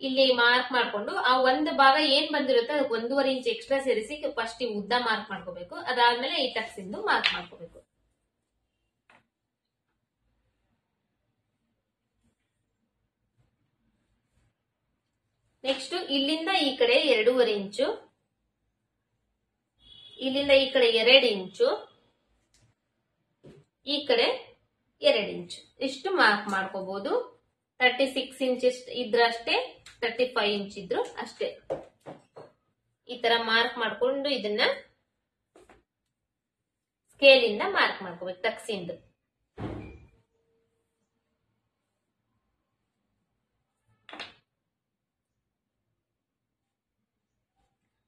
ಇಲ್ಲಿ ಮಾರ್ಕ್ ಮಾಡ್ಕೊಂಡು ಆ ಒಂದು ಭಾಗ ಏನ್ ಬಂದಿರುತ್ತೆ ಅದಕ್ಕೆ 1.5 ಇಂಚ್ ಎಕ್ಸ್ಟ್ರಾ ಸೇರಿಸಿ ಫಸ್ಟ್ ಈ ಉದ್ದ ಮಾರ್ಕ್ ಮಾಡ್ಕೋಬೇಕು. ಅದಾದ್ಮೇಲೆ ಈ ಟಕ್ಸ್ ಇಂದು ಮಾರ್ಕ್ ಮಾಡ್ಕೋಬೇಕು. ನೆಕ್ಸ್ಟ್ ಇಲ್ಲಿಂದ ಈ ಕಡೆ 2.5 ಇಂಚು, ಇಲ್ಲಿಂದ ಈ ಕಡೆ 2 ಇಂಚು, ಈ ಕಡೆ 2 ಇಂಚು ಇಷ್ಟು ಮಾರ್ಕ್ ಮಾಡ್ಕೋಬಹುದು. 36 ಇಂಚ್ ಇದ್ರಷ್ಟೇ, 35 ಇಂಚ್ ಇದ್ರು ಅಷ್ಟೇ. ಈ ತರ ಮಾರ್ಕ್ ಮಾಡ್ಕೊಂಡು ಇದನ್ನ ಸ್ಕೇಲ್ ಇಂದ ಮಾರ್ಕ್ ಮಾಡ್ಕೋಬೇಕು ಟಕ್ಸಿಂದು.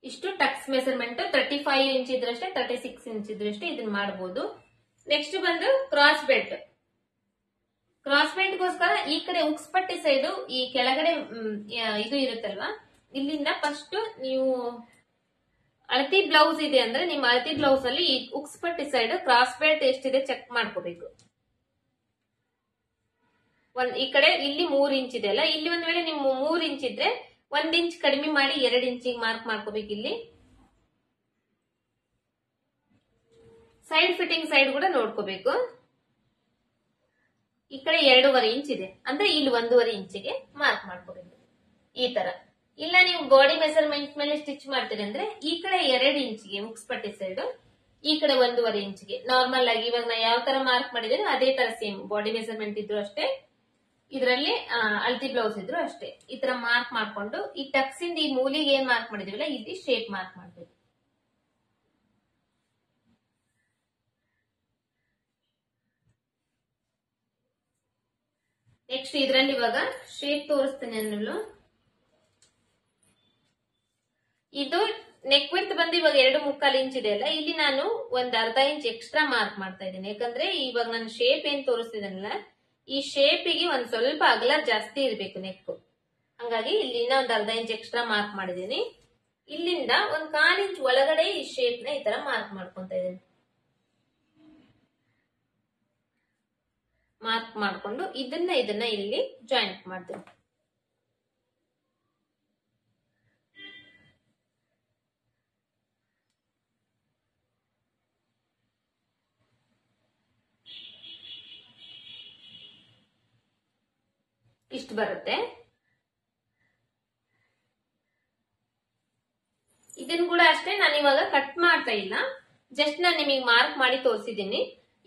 ಇಷ್ಟು ಟಕ್ಸ್ ಮೆಜರ್ಮೆಂಟ್. 35 ಇಂಚ್ ಇದ್ರಷ್ಟೇ, 36 ಇಂಚ್ ಇದ್ರಷ್ಟೇ ಇದನ್ನ ಮಾಡಬಹುದು. ನೆಕ್ಸ್ಟ್ ಬಂದು ಕ್ರಾಸ್ ಬೆಲ್ಟ್. ಕ್ರಾಸ್ ಬೆಲ್ಟ್ ಗೋಸ್ಕರ ಈ ಕಡೆ ಉಕ್ಸ್ಪಟ್ಟಿ ಸೈಡ್ ಈ ಕೆಳಗಡೆ ಇದು ಇರುತ್ತಲ್ವಾ, ಇಲ್ಲಿಂದ ಫಸ್ಟ್ ನೀವು ಅಳತಿ ಬ್ಲೌಸ್ ಇದೆ ಅಂದ್ರೆ ನಿಮ್ಮ ಅಳತಿ ಬ್ಲೌಸ್ ಅಲ್ಲಿ ಈ ಉಕ್ಸ್ಪಟ್ಟಿ ಸೈಡ್ ಕ್ರಾಸ್ ಬೆಲ್ಟ್ ಎಷ್ಟಿದೆ ಚೆಕ್ ಮಾಡ್ಕೋಬೇಕು. ಈ ಕಡೆ ಇಲ್ಲಿ 3 ಇಂಚ್ ಇದೆ ಅಲ್ಲ, ಇಲ್ಲಿ ಒಂದ್ ವೇಳೆ ನೀವು 3 ಇಂಚ್ ಇದ್ರೆ 1 ಇಂಚ್ ಕಡಿಮೆ ಮಾಡಿ 2 ಇಂಚಿಗೆ ಮಾರ್ಕ್ ಮಾಡ್ಕೋಬೇಕು. ಇಲ್ಲಿ ಸೈಡ್ ಫಿಟ್ಟಿಂಗ್ ಸೈಡ್ ಕೂಡ ನೋಡ್ಕೋಬೇಕು. ಈ ಕಡೆ 2.5 ಇಂಚ್ ಇದೆ ಅಂದ್ರೆ ಇಲ್ಲಿ 1.5 ಇಂಚಿಗೆ ಮಾರ್ಕ್ ಮಾಡ್ಕೋಬೇಕು ಈ ತರ. ಇಲ್ಲ ನೀವು ಬಾಡಿ ಮೆಜರ್ಮೆಂಟ್ ಮೇಲೆ ಸ್ಟಿಚ್ ಮಾಡ್ತೀರಿ ಅಂದ್ರೆ ಈ ಕಡೆ 2 ಇಂಚಿಗೆ ಮುಕ್ಸ್ಪಟ್ಟಿ ಸೈಡ್, ಈ ಕಡೆ 1.5 ಇಂಚಿಗೆ ನಾರ್ಮಲ್ ಆಗಿ ಇವಾಗ ನಾ ಯಾವ ತರ ಮಾರ್ಕ್ ಮಾಡಿದ್ರೆ ಅದೇ ತರ ಸೇಮ್ ಬಾಡಿ ಮೆಜರ್ಮೆಂಟ್ ಇದ್ರು ಅಷ್ಟೇ, ಇದರಲ್ಲಿ ಅಳತಿ ಬ್ಲೌಸ್ ಇದ್ರು ಅಷ್ಟೇ. ಈ ತರ ಮಾರ್ಕ್ ಮಾಡ್ಕೊಂಡು ಈ ಟಕ್ಸ್ ಇಂದ ಈ ಮೂಲಿಗೆ ಏನ್ ಮಾರ್ಕ್ ಮಾಡಿದೀವಲ್ಲ ಇಲ್ಲಿ ಶೇಪ್ ಮಾರ್ಕ್ ಮಾಡ್ಬೇಕು. ನೆಕ್ಸ್ಟ್ ಇದ್ರಲ್ಲಿ ಇವಾಗ ಶೇಪ್ ತೋರಿಸ್ತೇನೆ ಅನ್ನಲು. ಇದು ನೆಕ್ ವಿಡ್ತ್ ಬಂದು ಇವಾಗ 2.25 ಇಂಚ್ ಇದೆ ಅಲ್ಲ, ಇಲ್ಲಿ ನಾನು ಒಂದ್ ಅರ್ಧ ಇಂಚ್ ಎಕ್ಸ್ಟ್ರಾ ಮಾರ್ಕ್ ಮಾಡ್ತಾ ಇದ್ದೀನಿ. ಯಾಕಂದ್ರೆ ಇವಾಗ ನಾನು ಶೇಪ್ ಏನ್ ತೋರಿಸ್ತಿದ್ದೀನಲ್ಲ ಈ ಶೇಪಿಗೆ ಒಂದ್ ಸ್ವಲ್ಪ ಅಗಲ ಜಾಸ್ತಿ ಇರ್ಬೇಕು ನೆಕ್, ಹಂಗಾಗಿ ಇಲ್ಲಿ ಇನ್ನ ಒಂದ್ ಅರ್ಧ ಇಂಚ್ ಎಕ್ಸ್ಟ್ರಾ ಮಾರ್ಕ್ ಮಾಡಿದೀನಿ. ಇಲ್ಲಿಂದ 1/4 ಇಂಚ್ ಒಳಗಡೆ ಈ ಶೇಪ್ ನ ಈ ತರ ಮಾರ್ಕ್ ಮಾಡ್ಕೊಂತ ಇದ್ದೀನಿ. ಮಾರ್ಕ್ ಮಾಡ್ಕೊಂಡು ಇದನ್ನ ಇಲ್ಲಿ ಜಾಯಿಂಟ್ ಮಾಡ್ತೀನಿ. ಇಷ್ಟು ಬರುತ್ತೆ. ಇದನ್ ಕೂಡ ಅಷ್ಟೇ ನಾನು ಇವಾಗ ಕಟ್ ಮಾಡ್ತಾ ಇಲ್ಲ, ಜಸ್ಟ್ ನಾನು ನಿಮಗೆ ಮಾರ್ಕ್ ಮಾಡಿ ತೋರಿಸಿದ್ದೀನಿ.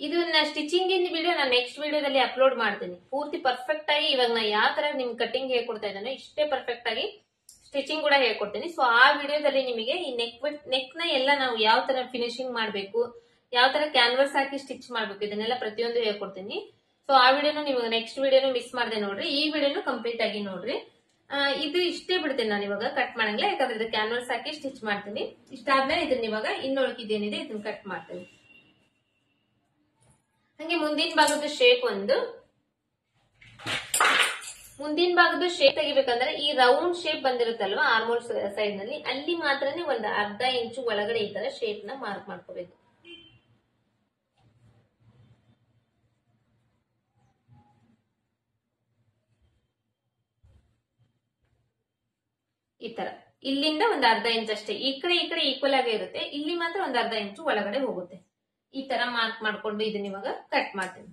ಇದನ್ನ ಸ್ಟಿಚಿಂಗ್ ಇನ್ ವಿಡಿಯೋ ನಾನು ನೆಕ್ಸ್ಟ್ ವಿಡಿಯೋದಲ್ಲಿ ಅಪ್ಲೋಡ್ ಮಾಡ್ತೀನಿ. ಪೂರ್ತಿ ಪರ್ಫೆಕ್ಟ್ ಆಗಿ ಇವಾಗ ನಾ ಯಾವ ತರ ನಿಮ್ ಕಟಿಂಗ್ ಹೇಳ್ಕೊಡ್ತಾ ಇದ್ದಾನೆ ಇಷ್ಟೇ ಪರ್ಫೆಕ್ಟ್ ಆಗಿ ಸ್ಟಿಚಿಂಗ್ ಕೂಡ ಹೇಳ್ಕೊಡ್ತೀನಿ. ಸೊ ಆ ವಿಡಿಯೋದಲ್ಲಿ ನಿಮಗೆ ಈ ನೆಕ್ ನ ಎಲ್ಲ ನಾವು ಯಾವ ತರ ಫಿನಿಶಿಂಗ್ ಮಾಡ್ಬೇಕು, ಯಾವ ತರ ಕ್ಯಾನ್ವಸ್ ಹಾಕಿ ಸ್ಟಿಚ್ ಮಾಡ್ಬೇಕು, ಇದನ್ನೆಲ್ಲ ಪ್ರತಿಯೊಂದು ಹೇಳ್ಕೊಡ್ತೀನಿ. ಸೊ ಆ ವಿಡಿಯೋನು ನೀವು ನೆಕ್ಸ್ಟ್ ವಿಡಿಯೋನು ಮಿಸ್ ಮಾಡದೆ ನೋಡ್ರಿ, ಈ ವಿಡಿಯೋನು ಕಂಪ್ಲೀಟ್ ಆಗಿ ನೋಡ್ರಿ. ಇದು ಇಷ್ಟೇ ಬಿಡ್ತೇನೆ ನಾನು ಇವಾಗ ಕಟ್ ಮಾಡಂಗಿಲ್ಲ, ಯಾಕಂದ್ರೆ ಇದು ಕ್ಯಾನ್ವಸ್ ಹಾಕಿ ಸ್ಟಿಚ್ ಮಾಡ್ತೀನಿ. ಇಷ್ಟಾದ್ಮೇಲೆ ಇದನ್ನ ಇವಾಗ ಇನ್ನೊಳಕಿದ್ದೇನಿದೆ ಇದನ್ನ ಕಟ್ ಮಾಡ್ತೀನಿ. ಹಂಗೆ ಮುಂದಿನ ಭಾಗದ ಶೇಪ್ ಮುಂದಿನ ಭಾಗದ ಶೇಪ್ ತೆಗಿಬೇಕಂದ್ರೆ ಈ ರೌಂಡ್ ಶೇಪ್ ಬಂದಿರುತ್ತಲ್ವಾ ಆರ್ಮೋಲ್ ಸೈಡ್ ನಲ್ಲಿ, ಅಲ್ಲಿ ಮಾತ್ರನೇ ಒಂದು ಅರ್ಧ ಇಂಚು ಒಳಗಡೆ ಈ ತರ ಶೇಪ್ ನ ಮಾರ್ಕ್ ಮಾಡ್ಕೋಬೇಕು. ಈ ತರ ಇಲ್ಲಿಂದ ಒಂದು ಅರ್ಧ ಇಂಚ್ ಅಷ್ಟೇ, ಈ ಕಡೆ ಈಕ್ವಲ್ ಆಗೇ ಇರುತ್ತೆ, ಇಲ್ಲಿ ಮಾತ್ರ ಒಂದು ಅರ್ಧ ಇಂಚು ಒಳಗಡೆ ಹೋಗುತ್ತೆ. ಈ ತರ ಮಾರ್ಕ್ ಮಾಡ್ಕೊಂಡು ಇದನ್ನ ಇವಾಗ ಕಟ್ ಮಾಡ್ತೀನಿ.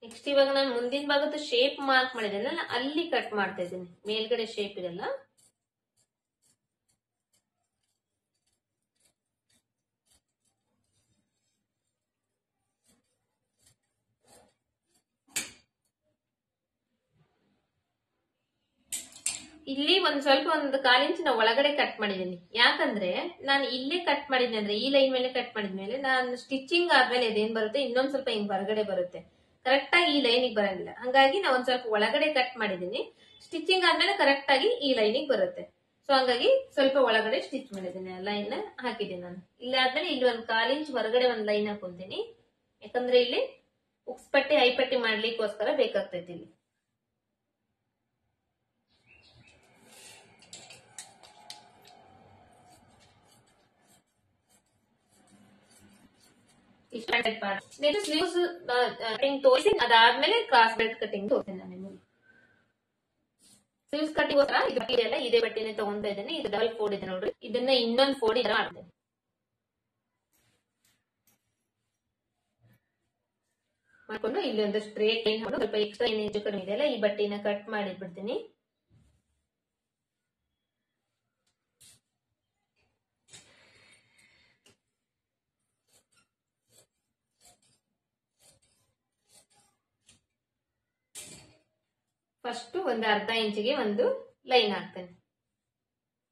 ನೆಕ್ಸ್ಟ್ ಇವಾಗ ನಾನು ಮುಂದಿನ ಭಾಗದ ಶೇಪ್ ಮಾರ್ಕ್ ಮಾಡಿದ್ದೇನೆ ಅಲ್ಲಿ ಕಟ್ ಮಾಡ್ತಾ ಇದ್ದೀನಿ, ಮೇಲ್ಗಡೆ ಶೇಪ್ ಇದೆಲ್ಲ. ಇಲ್ಲಿ ಒಂದು ಕಾಲಿಂಚ್ ನಾ ಒಳಗಡೆ ಕಟ್ ಮಾಡಿದ್ದೀನಿ, ಯಾಕಂದ್ರೆ ನಾನು ಇಲ್ಲೇ ಕಟ್ ಮಾಡಿದ್ನಿ ಅಂದ್ರೆ ಈ ಲೈನ್ ಮೇಲೆ ಕಟ್ ಮಾಡಿದ್ಮೇಲೆ ನಾನು ಸ್ಟಿಚಿಂಗ್ ಆದ್ಮೇಲೆ ಇದೇನ್ ಬರುತ್ತೆ ಇನ್ನೊಂದ್ ಸ್ವಲ್ಪ ಹಿಂಗ್ ಹೊರಗಡೆ ಬರುತ್ತೆ, ಕರೆಕ್ಟ್ ಆಗಿ ಈ ಲೈನಿಗೆ ಬರಂಗಿಲ್ಲ. ಹಂಗಾಗಿ ನಾ ಒಂದ್ ಸ್ವಲ್ಪ ಒಳಗಡೆ ಕಟ್ ಮಾಡಿದೀನಿ, ಸ್ಟಿಚಿಂಗ್ ಆದ್ಮೇಲೆ ಕರೆಕ್ಟ್ ಆಗಿ ಈ ಲೈನಿಗೆ ಬರುತ್ತೆ. ಸೊ ಹಂಗಾಗಿ ಸ್ವಲ್ಪ ಒಳಗಡೆ ಸ್ಟಿಚ್ ಮಾಡಿದ್ದೀನಿ, ಲೈನ್ ಹಾಕಿದ್ದೀನಿ ನಾನು. ಇಲ್ಲಿ ಆದ್ಮೇಲೆ ಇಲ್ಲಿ ಒಂದ್ ಕಾಲಿಂಚ್ ಹೊರಗಡೆ ಒಂದ್ ಲೈನ್ ಹಾಕೊಂತೀನಿ, ಯಾಕಂದ್ರೆ ಇಲ್ಲಿ ಉಕ್ಸ್ ಪಟ್ಟಿ ಹೈಪಟ್ಟಿ ಮಾಡ್ಲಿಕ್ಕೋಸ್ಕರ ಬೇಕಾಗ್ತೈತಿ. ಇಲ್ಲಿ ಸ್ಲೀವ್ಸ್ ಕಟಿಂಗ್ ತೋರಿಸಿ ಅದಾದ್ಮೇಲೆ ಕ್ರಾಸ್ ಬೆಲ್ಟ್ ಕಟಿಂಗ್ ತೋರಿಸ್ತೀನಿ ನಾನು ನಿಮಗೆ. ಸ್ಲೀವ್ಸ್ ಕಟಿಂಗ್ ಇದೆಲ್ಲ ಇದೇ ಬಟ್ಟೆನೆ ತಗೊಂತಾ ಇದ್ದೇನೆ, ಇದು ಡಬಲ್ ಫೋಲ್ಡ್ ಇದೆ ನೋಡ್ರಿ, ಇದನ್ನ ಇನ್ನೊಂದು ಫೋಲ್ಡ್ ಇದರ ಮಾಡ್ತೇನೆ. ಮಾಡ್ಕೊಂಡು ಇಲ್ಲಿ ಒಂದು ಸ್ಟ್ರೇಟ್ ಲೈನ್ ಹಾಕೊಂಡು ಸ್ವಲ್ಪ ಎಕ್ಸ್ಟ್ರಾ ಏನ್ ಹೆಚ್ಚು ಕಡಿಮೆ ಇದೆಯಲ್ಲ ಈ ಬಟ್ಟೆನ ಕಟ್ ಮಾಡಿ ಬಿಡ್ತೀನಿ. ಫಸ್ಟ್ ಒಂದು ಅರ್ಧ ಇಂಚಿಗೆ ಒಂದು ಲೈನ್ ಹಾಕ್ತೇನೆ,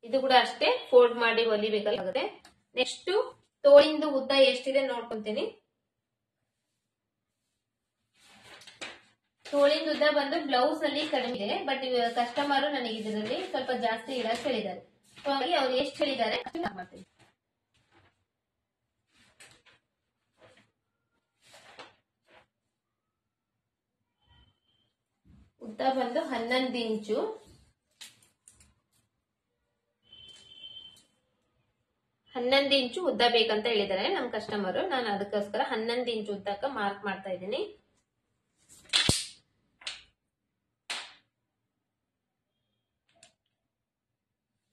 ಇದು ಕೂಡ ಅಷ್ಟೇ ಫೋಲ್ಡ್ ಮಾಡಿ ಹೊಲಿಬೇಕಾಗುತ್ತೆ. ನೆಕ್ಸ್ಟ್ ತೋಳಿಂದು ಉದ್ದ ಎಷ್ಟಿದೆ ನೋಡ್ಕೊಂತೀನಿ. ತೋಳಿಂದ ಉದ್ದ ಬಂದು ಬ್ಲೌಸ್ ಅಲ್ಲಿ ಕಡಿಮೆ ಇದೆ, ಬಟ್ ಕಸ್ಟಮರ್ ನನಗೆ ಇದರಲ್ಲಿ ಸ್ವಲ್ಪ ಜಾಸ್ತಿ ಇಡಕ್ ಹೇಳಿದ್ದಾರೆ. ಸೊ ಹಾಗಾಗಿ ಅವ್ರು ಎಷ್ಟು ಹೇಳಿದ್ದಾರೆ ಅಷ್ಟು ಮಾಡ್ತೀನಿ. ಉದ್ದ ಬಂದು 11 ಇಂಚು, 11 ಇಂಚು ಉದ್ದ ಬೇಕಂತ ಹೇಳಿದ್ದಾರೆ ನಮ್ ಕಸ್ಟಮರ್. ನಾನು ಅದಕ್ಕೋಸ್ಕರ 11 ಇಂಚು ಉದ್ದಕ್ಕ ಮಾರ್ಕ್ ಮಾಡ್ತಾ ಇದ್ದೀನಿ.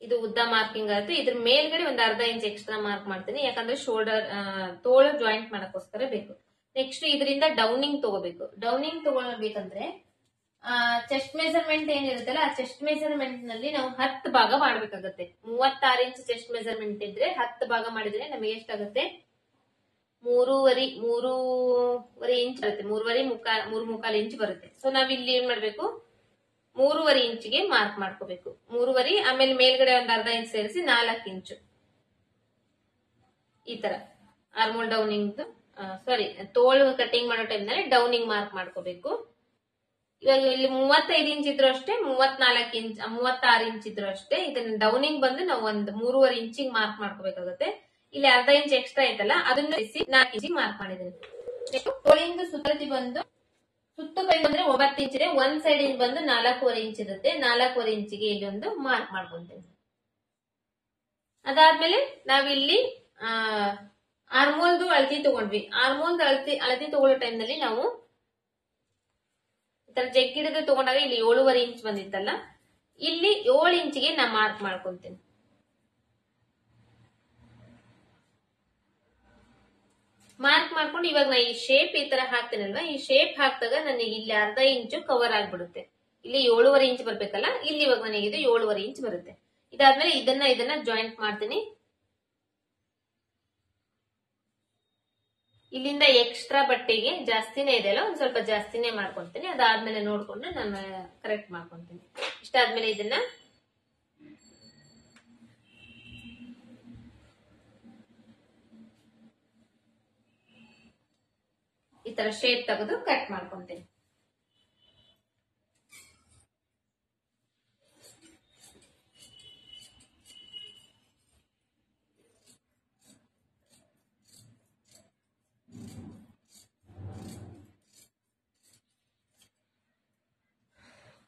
ಇದು ಉದ್ದ ಮಾರ್ಕಿಂಗ್ ಆಗುತ್ತೆ. ಇದ್ರ ಮೇಲ್ಗಡೆ ಒಂದು ಅರ್ಧ ಇಂಚ್ ಎಕ್ಸ್ಟ್ರಾ ಮಾರ್ಕ್ ಮಾಡ್ತೀನಿ, ಯಾಕಂದ್ರೆ ಶೋಲ್ಡರ್ ತೋಳ ಜಾಯಿಂಟ್ ಮಾಡಕ್ಕೋಸ್ಕರ ಬೇಕು. ನೆಕ್ಸ್ಟ್ ಇದರಿಂದ ಡೌನಿಂಗ್ ತಗೋಬೇಕು. ಡೌನಿಂಗ್ ತಗೊಳ್ಬೇಕಂದ್ರೆ ಚೆಸ್ಟ್ ಮೆಜರ್ಮೆಂಟ್ ಏನಿರುತ್ತಲ್ಲ ಆ ಚೆಸ್ಟ್ ಮೆಜರ್ಮೆಂಟ್ ನಲ್ಲಿ ನಾವು 10 ಭಾಗ ಮಾಡ್ಬೇಕಾಗತ್ತೆ. 36 ಇಂಚ್ ಚೆಸ್ಟ್ ಮೆಜರ್ಮೆಂಟ್ ಇದ್ರೆ 10 ಭಾಗ ಮಾಡಿದ್ರೆ ನಮಗೆ ಎಷ್ಟಾಗುತ್ತೆ, 3.5 ಇಂಚ್ ಬರುತ್ತೆ, 3.25 ಇಂಚ್ ಬರುತ್ತೆ. ಸೊ ನಾವ್ ಇಲ್ಲಿ ಏನ್ ಮಾಡ್ಬೇಕು, 3.5 ಇಂಚಿಗೆ ಮಾರ್ಕ್ ಮಾಡ್ಕೋಬೇಕು. 3.5 ಆಮೇಲೆ ಮೇಲ್ಗಡೆ ಒಂದು ಅರ್ಧ ಇಂಚ್ ಸೇರಿಸಿ 4 ಇಂಚು ಈ ತರ ಆರ್ಮೋಲ್ ಡೌನಿಂಗ್ ತೋಳು ಕಟಿಂಗ್ ಮಾಡೋ ಟೈಮ್ ನಲ್ಲಿ ಡೌನಿಂಗ್ ಮಾರ್ಕ್ ಮಾಡ್ಕೋಬೇಕು. ಇವಾಗ ಇಲ್ಲಿ 35 ಇಂಚ್ ಇದ್ರು ಅಷ್ಟೇ, 34 ಇಂಚ್ 36 ಇಂಚ್ ಇದ್ರು ಅಷ್ಟೇ. ಇದನ್ನ ಡೌನಿಂಗ್ ಬಂದು ನಾವು ಒಂದು 3.5 ಇಂಚಿಗೆ ಮಾರ್ಕ್ ಮಾಡ್ಕೋಬೇಕಾಗುತ್ತೆ. ಇಲ್ಲಿ ಅರ್ಧ ಇಂಚ್ ಎಕ್ಸ್ಟ್ರಾ ಐತಲ್ಲ ಅದನ್ನ 4 ಇಂಚಿಗೆ ಮಾರ್ಕ್ ಮಾಡಿದ್ದೀನಿ. ತೋಳಿಂದ ಸುತ್ತಳತೆ ಬಂದು ಸುತ್ತು ಕೈ ಬಂದ್ರೆ 9 ಇಂಚ್ ಇದೆ, ಒಂದ್ ಸೈಡ್ ಇಂದ ಬಂದು 4.5 ಇಂಚ್ ಇರುತ್ತೆ. 4.5 ಇಂಚಿಗೆ ಇಲ್ಲಿ ಒಂದು ಮಾರ್ಕ್ ಮಾಡ್ಕೊಂತೇನೆ. ಅದಾದ್ಮೇಲೆ ನಾವಿಲ್ಲಿ ಆರ್ಮೋಲ್ದು ಅಳತಿ ತಗೊಂಡ್ವಿ. ಆರ್ಮೋಲ್ದು ಅಳತಿ ತಗೊಳ್ಳೋ ಟೈಮ್ ನಲ್ಲಿ ನಾವು ಈ ತರ ಜಗ್ ಹಿಡಿದು ತಗೊಂಡಾಗ ಇಲ್ಲಿ 7.5 ಇಂಚ್ ಬಂದಿತ್ತಲ್ಲ, ಇಲ್ಲಿ 7 ಇಂಚಿಗೆ ನಾ ಮಾರ್ಕ್ ಮಾಡ್ಕೊಂತೀನಿ. ಮಾರ್ಕ್ ಮಾಡ್ಕೊಂಡು ಇವಾಗ ನಾ ಈ ಶೇಪ್ ಈ ತರ ಹಾಕ್ತೇನಲ್ವಾ, ಈ ಶೇಪ್ ಹಾಕಿದಾಗ ನನಗೆ ಇಲ್ಲಿ 1/2 ಇಂಚು ಕವರ್ ಆಗ್ಬಿಡುತ್ತೆ. ಇಲ್ಲಿ 7.5 ಇಂಚ್ ಬರ್ಬೇಕಲ್ಲ, ಇಲ್ಲಿ ಇವಾಗ ನನಗೆ ಇದು 7.5 ಇಂಚ್ ಬರುತ್ತೆ. ಇದಾದ್ಮೇಲೆ ಇದನ್ನ ಜಾಯಿಂಟ್ ಮಾಡ್ತೀನಿ. ಇಲ್ಲಿಂದ ಎಕ್ಸ್ಟ್ರಾ ಬಟ್ಟೆಗೆ ಜಾಸ್ತಿನೇ ಇದೆಯಲ್ಲ, ಒಂದ್ ಸ್ವಲ್ಪ ಜಾಸ್ತಿನೇ ಮಾಡ್ಕೊಂತೀನಿ. ಅದಾದ್ಮೇಲೆ ನೋಡ್ಕೊಂಡು ನಾನು ಕರೆಕ್ಟ್ ಮಾಡ್ಕೊಂತೀನಿ. ಇಷ್ಟಾದ್ಮೇಲೆ ಇದನ್ನ ಈ ತರ ಶೇಪ್ ತೆಗೆದು ಕಟ್ ಮಾಡ್ಕೊಂತೀನಿ.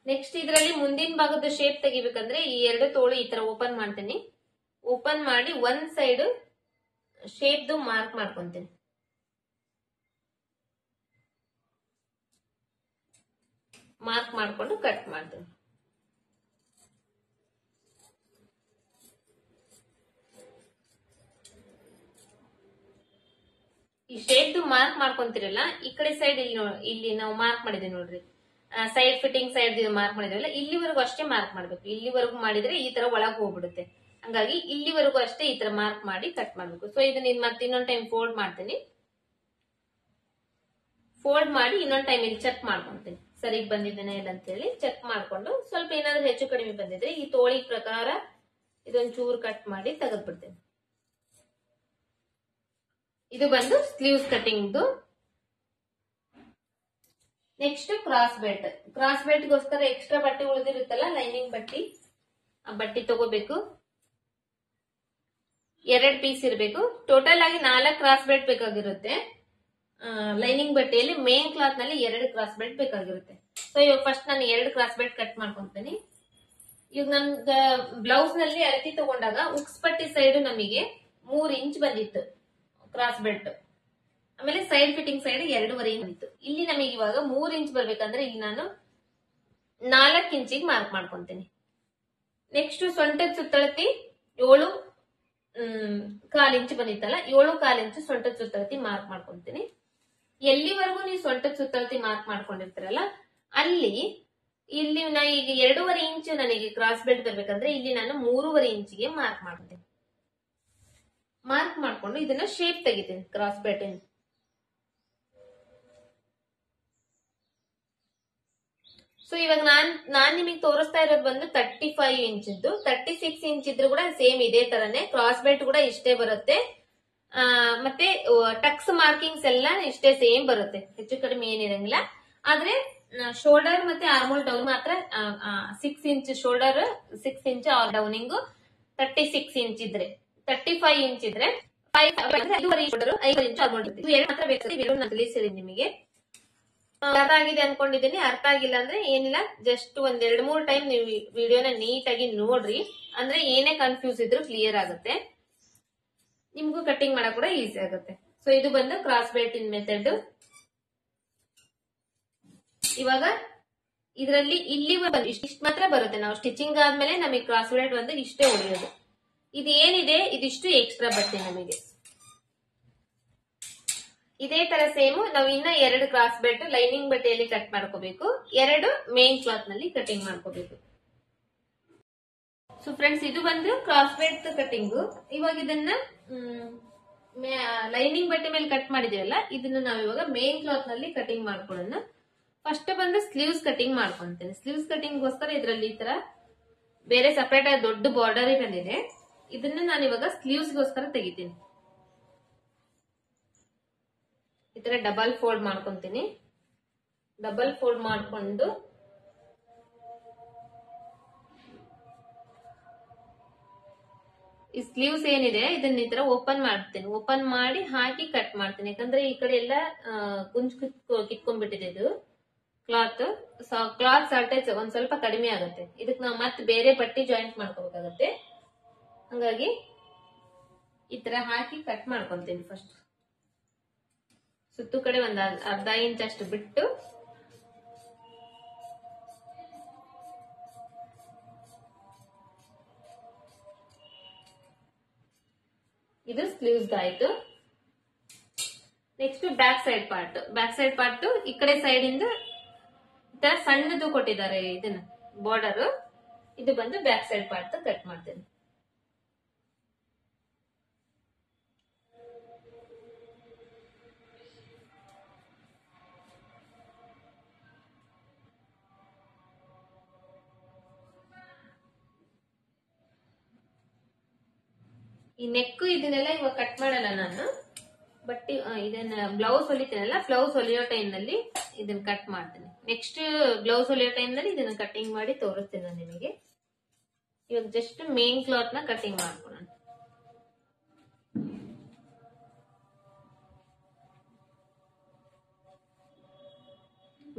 ನೆಕ್ಸ್ಟ್ ಇದರಲ್ಲಿ ಮುಂದಿನ ಭಾಗದ ಶೇಪ್ ತೆಗಿಬೇಕಂದ್ರೆ ಈ 2 ತೋಳು ಈ ತರ ಓಪನ್ ಮಾಡ್ತೀನಿ. ಓಪನ್ ಮಾಡಿ ಒಂದ್ ಸೈಡ್ ಶೇಪ್ ಮಾರ್ಕ್ ಮಾಡ್ಕೊಂತೀನಿ. ಮಾರ್ಕ್ ಮಾಡ್ಕೊಂಡು ಕಟ್ ಮಾಡ್ತೀನಿ. ಈ ಶೇಪ್ ಮಾರ್ಕ್ ಮಾಡ್ಕೊಂತಿರಲ್ಲ, ಈ ಕಡೆ ಸೈಡ್ ಇಲ್ಲಿ ನಾವು ಮಾರ್ಕ್ ಮಾಡಿದೀವಿ ನೋಡ್ರಿ, ಸೈಡ್ ಫಿಟ್ಟಿಂಗ್ ಸೈಡ್ ಮಾರ್ಕ್ ಮಾಡಿದ್ರಲ್ಲ, ಇಲ್ಲಿವರೆಗೂ ಅಷ್ಟೇ ಮಾರ್ಕ್ ಮಾಡ್ಬೇಕು. ಇಲ್ಲಿವರೆಗೂ ಮಾಡಿದ್ರೆ ಈ ತರ ಒಳಗ್ ಹೋಗ್ಬಿಡುತ್ತೆ. ಹಂಗಾಗಿ ಇಲ್ಲಿವರೆಗೂ ಅಷ್ಟೇ ಈ ತರ ಮಾರ್ಕ್ ಮಾಡಿ ಕಟ್ ಮಾಡ್ಬೇಕು. ಸೊ ಇದನ್ನ ಮತ್ತೆ ಇನ್ನೊಂದ್ ಟೈಮ್ ಫೋಲ್ಡ್ ಮಾಡ್ತೀನಿ. ಫೋಲ್ಡ್ ಮಾಡಿ ಇನ್ನೊಂದ್ ಟೈಮ್ ಇಲ್ಲಿ ಚೆಕ್ ಮಾಡ್ಕೊಂತೀನಿ, ಸರಿಗ್ ಬಂದಿದ್ದೇನೆ ಇಲ್ಲ ಅಂತ ಹೇಳಿ ಚೆಕ್ ಮಾಡ್ಕೊಂಡು, ಸ್ವಲ್ಪ ಏನಾದ್ರೂ ಹೆಚ್ಚು ಕಡಿಮೆ ಬಂದಿದ್ರೆ ಈ ತೋಳಿ ಪ್ರಕಾರ ಇದೊಂದ್ ಚೂರ್ ಕಟ್ ಮಾಡಿ ತೆಗೆದ್ಬಿಡ್ತೇನೆ. ಇದು ಬಂದು sleeves cutting. Next cross belt. Cross belt ಗೋಸ್ಕರ ಎಕ್ಸ್ಟ್ರಾ ಬಟ್ಟೆ ಉಳಿದಿರುತ್ತಲ್ಲ, ಲೈನಿಂಗ್ ಬಟ್ಟೆ, ಆ ಬಟ್ಟೆ ತಗೋಬೇಕು. 2 ಪೀಸ್ ಇರಬೇಕು. ಟೋಟಲ್ ಆಗಿ 4 ಕ್ರಾಸ್ ಬೆಲ್ಟ್ ಬೇಕಾಗಿರುತ್ತೆ. ಲೈನಿಂಗ್ ಬಟ್ಟೆಯಲ್ಲಿ ಮೇನ್ ಕ್ಲಾತ್ ನಲ್ಲಿ 2 ಕ್ರಾಸ್ ಬೆಲ್ಟ್ ಬೇಕಾಗಿರುತ್ತೆ. ಸೊ ಇವಾಗ ಫಸ್ಟ್ ನಾನು 2 ಕ್ರಾಸ್ ಬೆಲ್ಟ್ ಕಟ್ ಮಾಡ್ಕೊಂತೀನಿ. ಈಗ ನಮ್ಗ ಬ್ಲೌಸ್ ನಲ್ಲಿ ಅಳತೆ ತಗೊಂಡಾಗ ಉಕ್ಸ್ ಪಟ್ಟಿ ಸೈಡ್ ನಮಗೆ 3 ಇಂಚ್ ಬಂದಿತ್ತು ಕ್ರಾಸ್ ಬೆಲ್ಟ್. ಆಮೇಲೆ ಸೈಡ್ ಫಿಟ್ಟಿಂಗ್ ಸೈಡ್ 2.5 ಇಂಚ್ ಬಂದಿತ್ತು. ಇಲ್ಲಿ ನಮಗೆ ಇವಾಗ 3 ಇಂಚ್ ಬರ್ಬೇಕಂದ್ರೆ ಇಲ್ಲಿ ನಾನು 4 ಇಂಚಿಗೆ ಮಾರ್ಕ್ ಮಾಡ್ಕೊಂತೀನಿ. ನೆಕ್ಸ್ಟ್ ಸೊಂಟದ ಸುತ್ತಳತಿ 7.25 ಇಂಚ್ ಬಂದಿತ್ತಲ್ಲ, 7.25 ಇಂಚ್ ಸೊಂಟದ ಸುತ್ತಳತಿ ಮಾರ್ಕ್ ಮಾಡ್ಕೊಂತೀನಿ. ಎಲ್ಲಿವರೆಗೂ ನೀವು ಸೊಂಟದ ಸುತ್ತಳತಿ ಮಾರ್ಕ್ ಮಾಡ್ಕೊಂಡಿರ್ತೀರಲ್ಲ, ಇಲ್ಲಿ ನಾ ಈಗ 2.5 ಇಂಚ್ ನನಗೆ ಕ್ರಾಸ್ ಬೆಲ್ಟ್ ಬರ್ಬೇಕಂದ್ರೆ ಇಲ್ಲಿ ನಾನು 3.5 ಇಂಚಿಗೆ ಮಾರ್ಕ್ ಮಾಡ್ತೀನಿ. ಮಾರ್ಕ್ ಮಾಡ್ಕೊಂಡು ಇದನ್ನ ಶೇಪ್ ತೆಗಿತೀನಿ ಕ್ರಾಸ್ ಬೆಲ್ಟ್. ಸೊ ಇವಾಗ ನಾನ್ ನಿಮಗೆ ತೋರಿಸ್ತಾ ಇರೋದು ಬಂದು 35 ಇಂಚ್ ಇದ್ದು. 36 ಇಂಚ್ ಇದ್ರು ಕೂಡ ಸೇಮ್ ಇದೇ ತರನೇ ಕ್ರಾಸ್ ಬೆಲ್ಟ್ ಕೂಡ ಇಷ್ಟೇ ಬರುತ್ತೆ. ಮತ್ತೆ ಟಕ್ಸ್ ಮಾರ್ಕಿಂಗ್ಸ್ ಎಲ್ಲ ಇಷ್ಟೇ ಸೇಮ್ ಬರುತ್ತೆ, ಹೆಚ್ಚು ಕಡಿಮೆ ಏನಿರಂಗಿಲ್ಲ. ಆದ್ರೆ ಶೋಲ್ಡರ್ ಮತ್ತೆ ಆರ್ಮೋಲ್ ಡೌನ್ ಮಾತ್ರ 6 ಇಂಚ್ ಶೋಲ್ಡರ್, 6 ಇಂಚ್ ಆರ್ ಡೌನಿಂಗ್. 36 ಇಂಚ್ ಇದ್ರೆ 35 ಇಂಚ್ ಇದ್ರೆ 5 ಇಂಚ್ ಆರ್ಮೋಲ್ ಮಾತ್ರ ಬೇಕಾದ್ರೆ ನಾನು ತಿಳಿಸಿದ್ದೀನಿ ನಿಮಗೆ. ಅರ್ಥ ಆಗಿದೆ ಅನ್ಕೊಂಡಿದ್ದೀನಿ. ಅರ್ಥ ಆಗಿಲ್ಲ ಅಂದ್ರೆ ಏನಿಲ್ಲ, ಜಸ್ಟ್ ಒಂದ್ 2-3 ಟೈಮ್ ನೀವು ವಿಡಿಯೋನ ನೀಟಾಗಿ ನೋಡ್ರಿ, ಅಂದ್ರೆ ಏನೇ ಕನ್ಫ್ಯೂಸ್ ಇದ್ರು ಕ್ಲಿಯರ್ ಆಗುತ್ತೆ, ನಿಮ್ಗೂ ಕಟಿಂಗ್ ಮಾಡಕ್ ಕೂಡ ಈಸಿ ಆಗುತ್ತೆ. ಸೊ ಇದು ಬಂದು ಕ್ರಾಸ್ ಬೆಲ್ಟ್ ಇನ್ ಮೆಥಡ್. ಇವಾಗ ಇದರಲ್ಲಿ ಇಲ್ಲಿ ಇಷ್ಟ ಮಾತ್ರ ಬರುತ್ತೆ. ನಾವು ಸ್ಟಿಚಿಂಗ್ ಆದ್ಮೇಲೆ ನಮಗೆ ಕ್ರಾಸ್ ಬೆಲ್ಟ್ ಬಂದು ಇಷ್ಟೇ ಉಳಿಯೋದು. ಇದು ಏನಿದೆ ಇದಿಷ್ಟು ಎಕ್ಸ್ಟ್ರಾ ಬಟ್ಟೆ ನಮಗೆ. ಇದೇ ತರ ಸೇಮ್ ನಾವು ಇನ್ನ 2 ಕ್ರಾಸ್ ಬೆಲ್ಟ್ ಲೈನಿಂಗ್ ಬಟ್ಟೆಯಲ್ಲಿ ಕಟ್ ಮಾಡ್ಕೋಬೇಕು, 2 ಮೇನ್ ಕ್ಲಾತ್ ನಲ್ಲಿ ಕಟಿಂಗ್ ಮಾಡ್ಕೋಬೇಕು. ಸೊ ಫ್ರೆಂಡ್ಸ್, ಇದು ಬಂದು ಕ್ರಾಸ್ ಬೆಲ್ಟ್ ಕಟಿಂಗ್. ಇವಾಗ ಇದನ್ನ ಲೈನಿಂಗ್ ಬಟ್ಟೆ ಮೇಲೆ ಕಟ್ ಮಾಡಿದೀವಲ್ಲ, ಇದನ್ನ ನಾವು ಇವಾಗ ಮೇನ್ ಕ್ಲಾತ್ ನಲ್ಲಿ ಕಟಿಂಗ್ ಮಾಡ್ಕೊಳ್ಳೋಣ. ಫಸ್ಟ್ ಬಂದು ಸ್ಲೀವ್ಸ್ ಕಟಿಂಗ್ ಮಾಡ್ಕೊಂತೇನೆ. ಸ್ಲೀವ್ಸ್ ಕಟಿಂಗ್ ಗೋಸ್ಕರ ಇದರಲ್ಲಿ ಈ ತರ ಬೇರೆ ಸಪರೇಟ್ ಆಗಿ ದೊಡ್ಡ ಬಾರ್ಡರ್ ಬಂದಿದೆ. ಇದನ್ನ ನಾನು ಇವಾಗ ಸ್ಲೀವ್ಸ್ ಗೋಸ್ಕರ ತೆಗಿತೀನಿ. ಈ ತರ ಡಬಲ್ ಫೋಲ್ಡ್ ಮಾಡ್ಕೊಂತೀನಿ. ಡಬಲ್ ಫೋಲ್ಡ್ ಮಾಡ್ಕೊಂಡು ಈ ಸ್ಲೀವ್ಸ್ ಏನಿದೆ ಇದನ್ನ ಈ ತರ ಓಪನ್ ಮಾಡ್ತೀನಿ. ಓಪನ್ ಮಾಡಿ ಹಾಕಿ ಕಟ್ ಮಾಡ್ತೀನಿ. ಯಾಕಂದ್ರೆ ಈ ಕಡೆ ಎಲ್ಲ ಕುಂಚ್ ಕಿತ್ಕೊಂಡ್ಬಿಟ್ಟಿದೆ ಇದು ಕ್ಲಾತ್. ಕ್ಲಾತ್ ಶಾರ್ಟೇಜ್ ಒಂದ್ ಸ್ವಲ್ಪ ಕಡಿಮೆ ಆಗುತ್ತೆ. ಇದಕ್ಕೆ ನಾವು ಮತ್ತೆ ಬೇರೆ ಬಟ್ಟೆ ಜಾಯಿಂಟ್ ಮಾಡ್ಕೋಬೇಕಾಗತ್ತೆ. ಹಂಗಾಗಿ ಈ ತರ ಹಾಕಿ ಕಟ್ ಮಾಡ್ಕೊಂತೀನಿ. ಫಸ್ಟ್ ಸುತ್ತು ಕಡೆ ಒಂದ್ 1/2 ಇಂಚ್ ಅಷ್ಟು ಬಿಟ್ಟು ಇದು ಸ್ಲೀವ್ಸ್ ಆಯ್ತು. ನೆಕ್ಸ್ಟ್ ಬ್ಯಾಕ್ ಸೈಡ್ ಪಾರ್ಟ್ ಈ ಕಡೆ ಸೈಡ್ ಇಂದ ಈ ತರ ಸಣ್ಣದು ಕೊಟ್ಟಿದ್ದಾರೆ ಇದನ್ನ ಬಾರ್ಡರ್. ಇದು ಬಂದು ಬ್ಯಾಕ್ ಸೈಡ್ ಪಾರ್ಟ್ ಕಟ್ ಮಾಡ್ತೇನೆ. ಈ ನೆಕ್ ಇದನ್ನೆಲ್ಲ ಇವಾಗ ಕಟ್ ಮಾಡಲ್ಲ ನಾನು, ಬಟ್ ಇದನ್ನ ಬ್ಲೌಸ್ ಹೊಲಿತೇನಲ್ಲ, ಬ್ಲೌಸ್ ಹೊಲಿಯೋ ಟೈಮ್ ನಲ್ಲಿ ಇದನ್ನ ಕಟ್ ಮಾಡ್ತೇನೆ. ನೆಕ್ಸ್ಟ್ ಬ್ಲೌಸ್ ಹೊಲಿಯೋ ಟೈಮ್ ನಲ್ಲಿ ಇದನ್ನ ಕಟಿಂಗ್ ಮಾಡಿ ತೋರಿಸ್ತೇನೆ ನಾನು ನಿಮಗೆ. ಇವಾಗ ಜಸ್ಟ್ ಮೇನ್ ಕ್ಲಾತ್ ನ ಕಟಿಂಗ್ ಮಾಡ್ಕೊಳ್ಳೋಣ.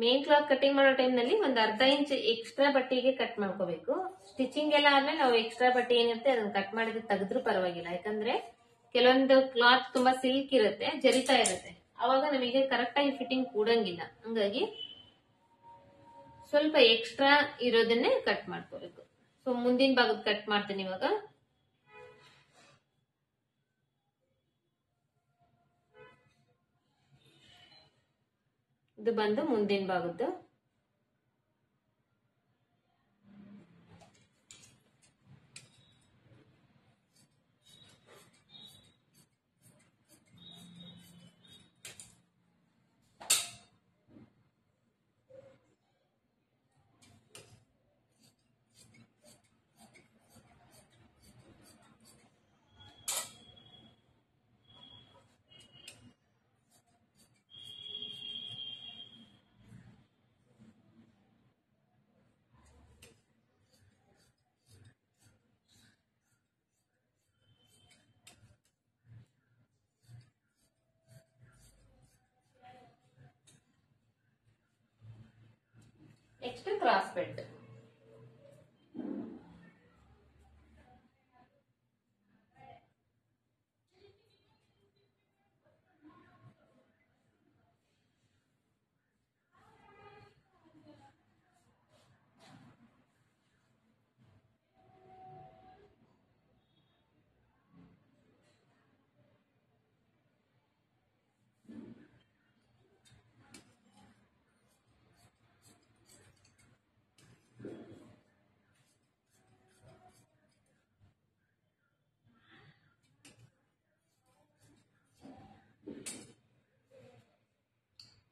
ಮೇನ್ ಕ್ಲಾತ್ ಕಟಿಂಗ್ ಮಾಡೋ ಟೈಮ್ ನಲ್ಲಿ ಒಂದ್ ಅರ್ಧ ಇಂಚ್ ಎಕ್ಸ್ಟ್ರಾ ಬಟ್ಟೆಗೆ ಕಟ್ ಮಾಡ್ಕೋಬೇಕು. ಸ್ಟಿಚಿಂಗ್ ಎಲ್ಲ ಆದ್ಮೇಲೆ ನಾವು ಎಕ್ಸ್ಟ್ರಾ ಬಟ್ಟೆ ಏನಿರುತ್ತೆ ಅದನ್ನ ಕಟ್ ಮಾಡಿದ್ರೆ ತೆಗೆದ್ರೂ ಪರವಾಗಿಲ್ಲ. ಯಾಕಂದ್ರೆ ಕೆಲವೊಂದು ಕ್ಲಾತ್ ತುಂಬಾ ಸಿಲ್ಕ್ ಇರುತ್ತೆ, ಜರಿತಾ ಇರುತ್ತೆ, ಅವಾಗ ನಮಗೆ ಕರೆಕ್ಟ್ ಆಗಿ ಫಿಟ್ಟಿಂಗ್ ಕೂಡಂಗಿಲ್ಲ. ಹಂಗಾಗಿ ಸ್ವಲ್ಪ ಎಕ್ಸ್ಟ್ರಾ ಇರೋದನ್ನೇ ಕಟ್ ಮಾಡ್ಕೋಬೇಕು. ಸೊ ಮುಂದಿನ ಭಾಗದ ಕಟ್ ಮಾಡ್ತೀನಿ ಇವಾಗ. ಇದು ಬಂದು ಮುಂದಿನ ಭಾಗದ್ದು. Next cross belt.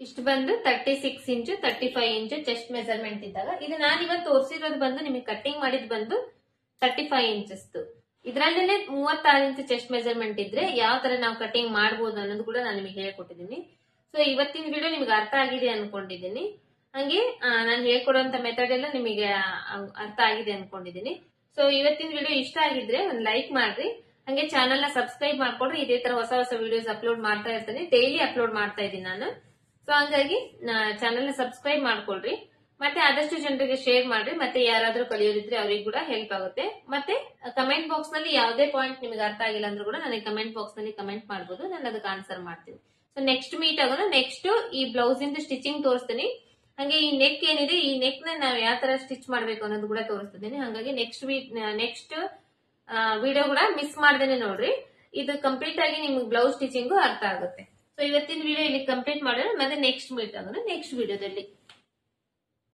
ಇಷ್ಟು ಬಂದು 36 ಇಂಚು 35 ಇಂಚು ಚೆಸ್ಟ್ ಮೆಜರ್ಮೆಂಟ್ ಇದ್ದಾಗ, ಇದು ನಾನು ಇವತ್ತು ತೋರಿಸಿರೋದು ಬಂದು ನಿಮಗೆ ಕಟ್ಟಿಂಗ್ ಮಾಡಿದ್ ಬಂದು 35 ಇಂಚಸ್. ಇದ್ರಲ್ಲೇ 36 ಇಂಚು ಚೆಸ್ಟ್ ಮೆಜರ್ಮೆಂಟ್ ಇದ್ರೆ ಯಾವ ತರ ನಾವು ಕಟಿಂಗ್ ಮಾಡಬಹುದು ಅನ್ನೋದು ಕೂಡ ನಾನು ನಿಮಗೆ ಹೇಳ್ಕೊಟ್ಟಿದ್ದೀನಿ. ಸೊ ಇವತ್ತಿನ ವಿಡಿಯೋ ನಿಮ್ಗೆ ಅರ್ಥ ಆಗಿದೆ ಅನ್ಕೊಂಡಿದ್ದೀನಿ. ಹಂಗೆ ನಾನು ಹೇಳ್ಕೊಡುವಂತ ಮೆಥಡ್ ಎಲ್ಲ ನಿಮಗೆ ಅರ್ಥ ಆಗಿದೆ ಅನ್ಕೊಂಡಿದ್ದೀನಿ. ಸೊ ಇವತ್ತಿನ ವಿಡಿಯೋ ಇಷ್ಟ ಆಗಿದ್ರೆ ಒಂದು ಲೈಕ್ ಮಾಡ್ರಿ, ಹಂಗೆ ಚಾನೆಲ್ ನ ಸಬ್ಸ್ಕ್ರೈಬ್ ಮಾಡ್ಕೊಡ್ರಿ. ಇದೇ ತರ ಹೊಸ ಹೊಸ ವಿಡಿಯೋಸ್ ಅಪ್ಲೋಡ್ ಮಾಡ್ತಾ ಇರ್ತೀನಿ, ಡೈಲಿ ಅಪ್ಲೋಡ್ ಮಾಡ್ತಾ ಇದ್ದೀನಿ ನಾನು. ಸೊ ಹಂಗಾಗಿ ಚಾನೆಲ್ ನ ಸಬ್ಸ್ಕ್ರೈಬ್ ಮಾಡ್ಕೊಳ್ರಿ, ಮತ್ತೆ ಆದಷ್ಟು ಜನರಿಗೆ ಶೇರ್ ಮಾಡ್ರಿ. ಮತ್ತೆ ಯಾರಾದ್ರೂ ಕಲಿಯೋರಿದ್ರೆ ಅವ್ರಿಗೆ ಕೂಡ ಹೆಲ್ಪ್ ಆಗುತ್ತೆ. ಮತ್ತೆ ಕಮೆಂಟ್ ಬಾಕ್ಸ್ ನಲ್ಲಿ ಯಾವುದೇ ಪಾಯಿಂಟ್ ನಿಮಗೆ ಅರ್ಥ ಆಗಿಲ್ಲ ಅಂದ್ರೂ ಕೂಡ ನನಗೆ ಕಮೆಂಟ್ ಬಾಕ್ಸ್ ನಲ್ಲಿ ಕಮೆಂಟ್ ಮಾಡಬಹುದು, ನಾನು ಅದಕ್ಕೆ ಆನ್ಸರ್ ಮಾಡ್ತೀನಿ. ಸೊ ನೆಕ್ಸ್ಟ್ ಮೀಟ್ ಆಗೋಣ. ನೆಕ್ಸ್ಟ್ ಈ ಬ್ಲೌಸ್ ಇಂದ ಸ್ಟಿಚಿಂಗ್ ತೋರಿಸ್ತೀನಿ. ಹಂಗೆ ಈ ನೆಕ್ ಏನಿದೆ, ಈ ನೆಕ್ ನ ನಾವು ಯಾವ ತರ ಸ್ಟಿಚ್ ಮಾಡ್ಬೇಕು ಅನ್ನೋದು ಕೂಡ ತೋರಿಸ್ತಿದ್ದೀನಿ. ಹಾಗಾಗಿ ನೆಕ್ಸ್ಟ್ ವಿಡಿಯೋ ಕೂಡ ಮಿಸ್ ಮಾಡ್ದೇನೆ ನೋಡ್ರಿ. ಇದು ಕಂಪ್ಲೀಟ್ ಆಗಿ ನಿಮ್ಗೆ ಬ್ಲೌಸ್ ಸ್ಟಿಚಿಂಗು ಅರ್ಥ ಆಗುತ್ತೆ. ಸೊ ಇವತ್ತಿನ ವಿಡಿಯೋ ಇಲ್ಲಿ ಕಂಪ್ಲೀಟ್ ಮಾಡೋಣ. ಮತ್ತೆ ನೆಕ್ಸ್ಟ್ ಮೀಟ್ ಆಗೋಣ ನೆಕ್ಸ್ಟ್ ವಿಡಿಯೋದಲ್ಲಿ.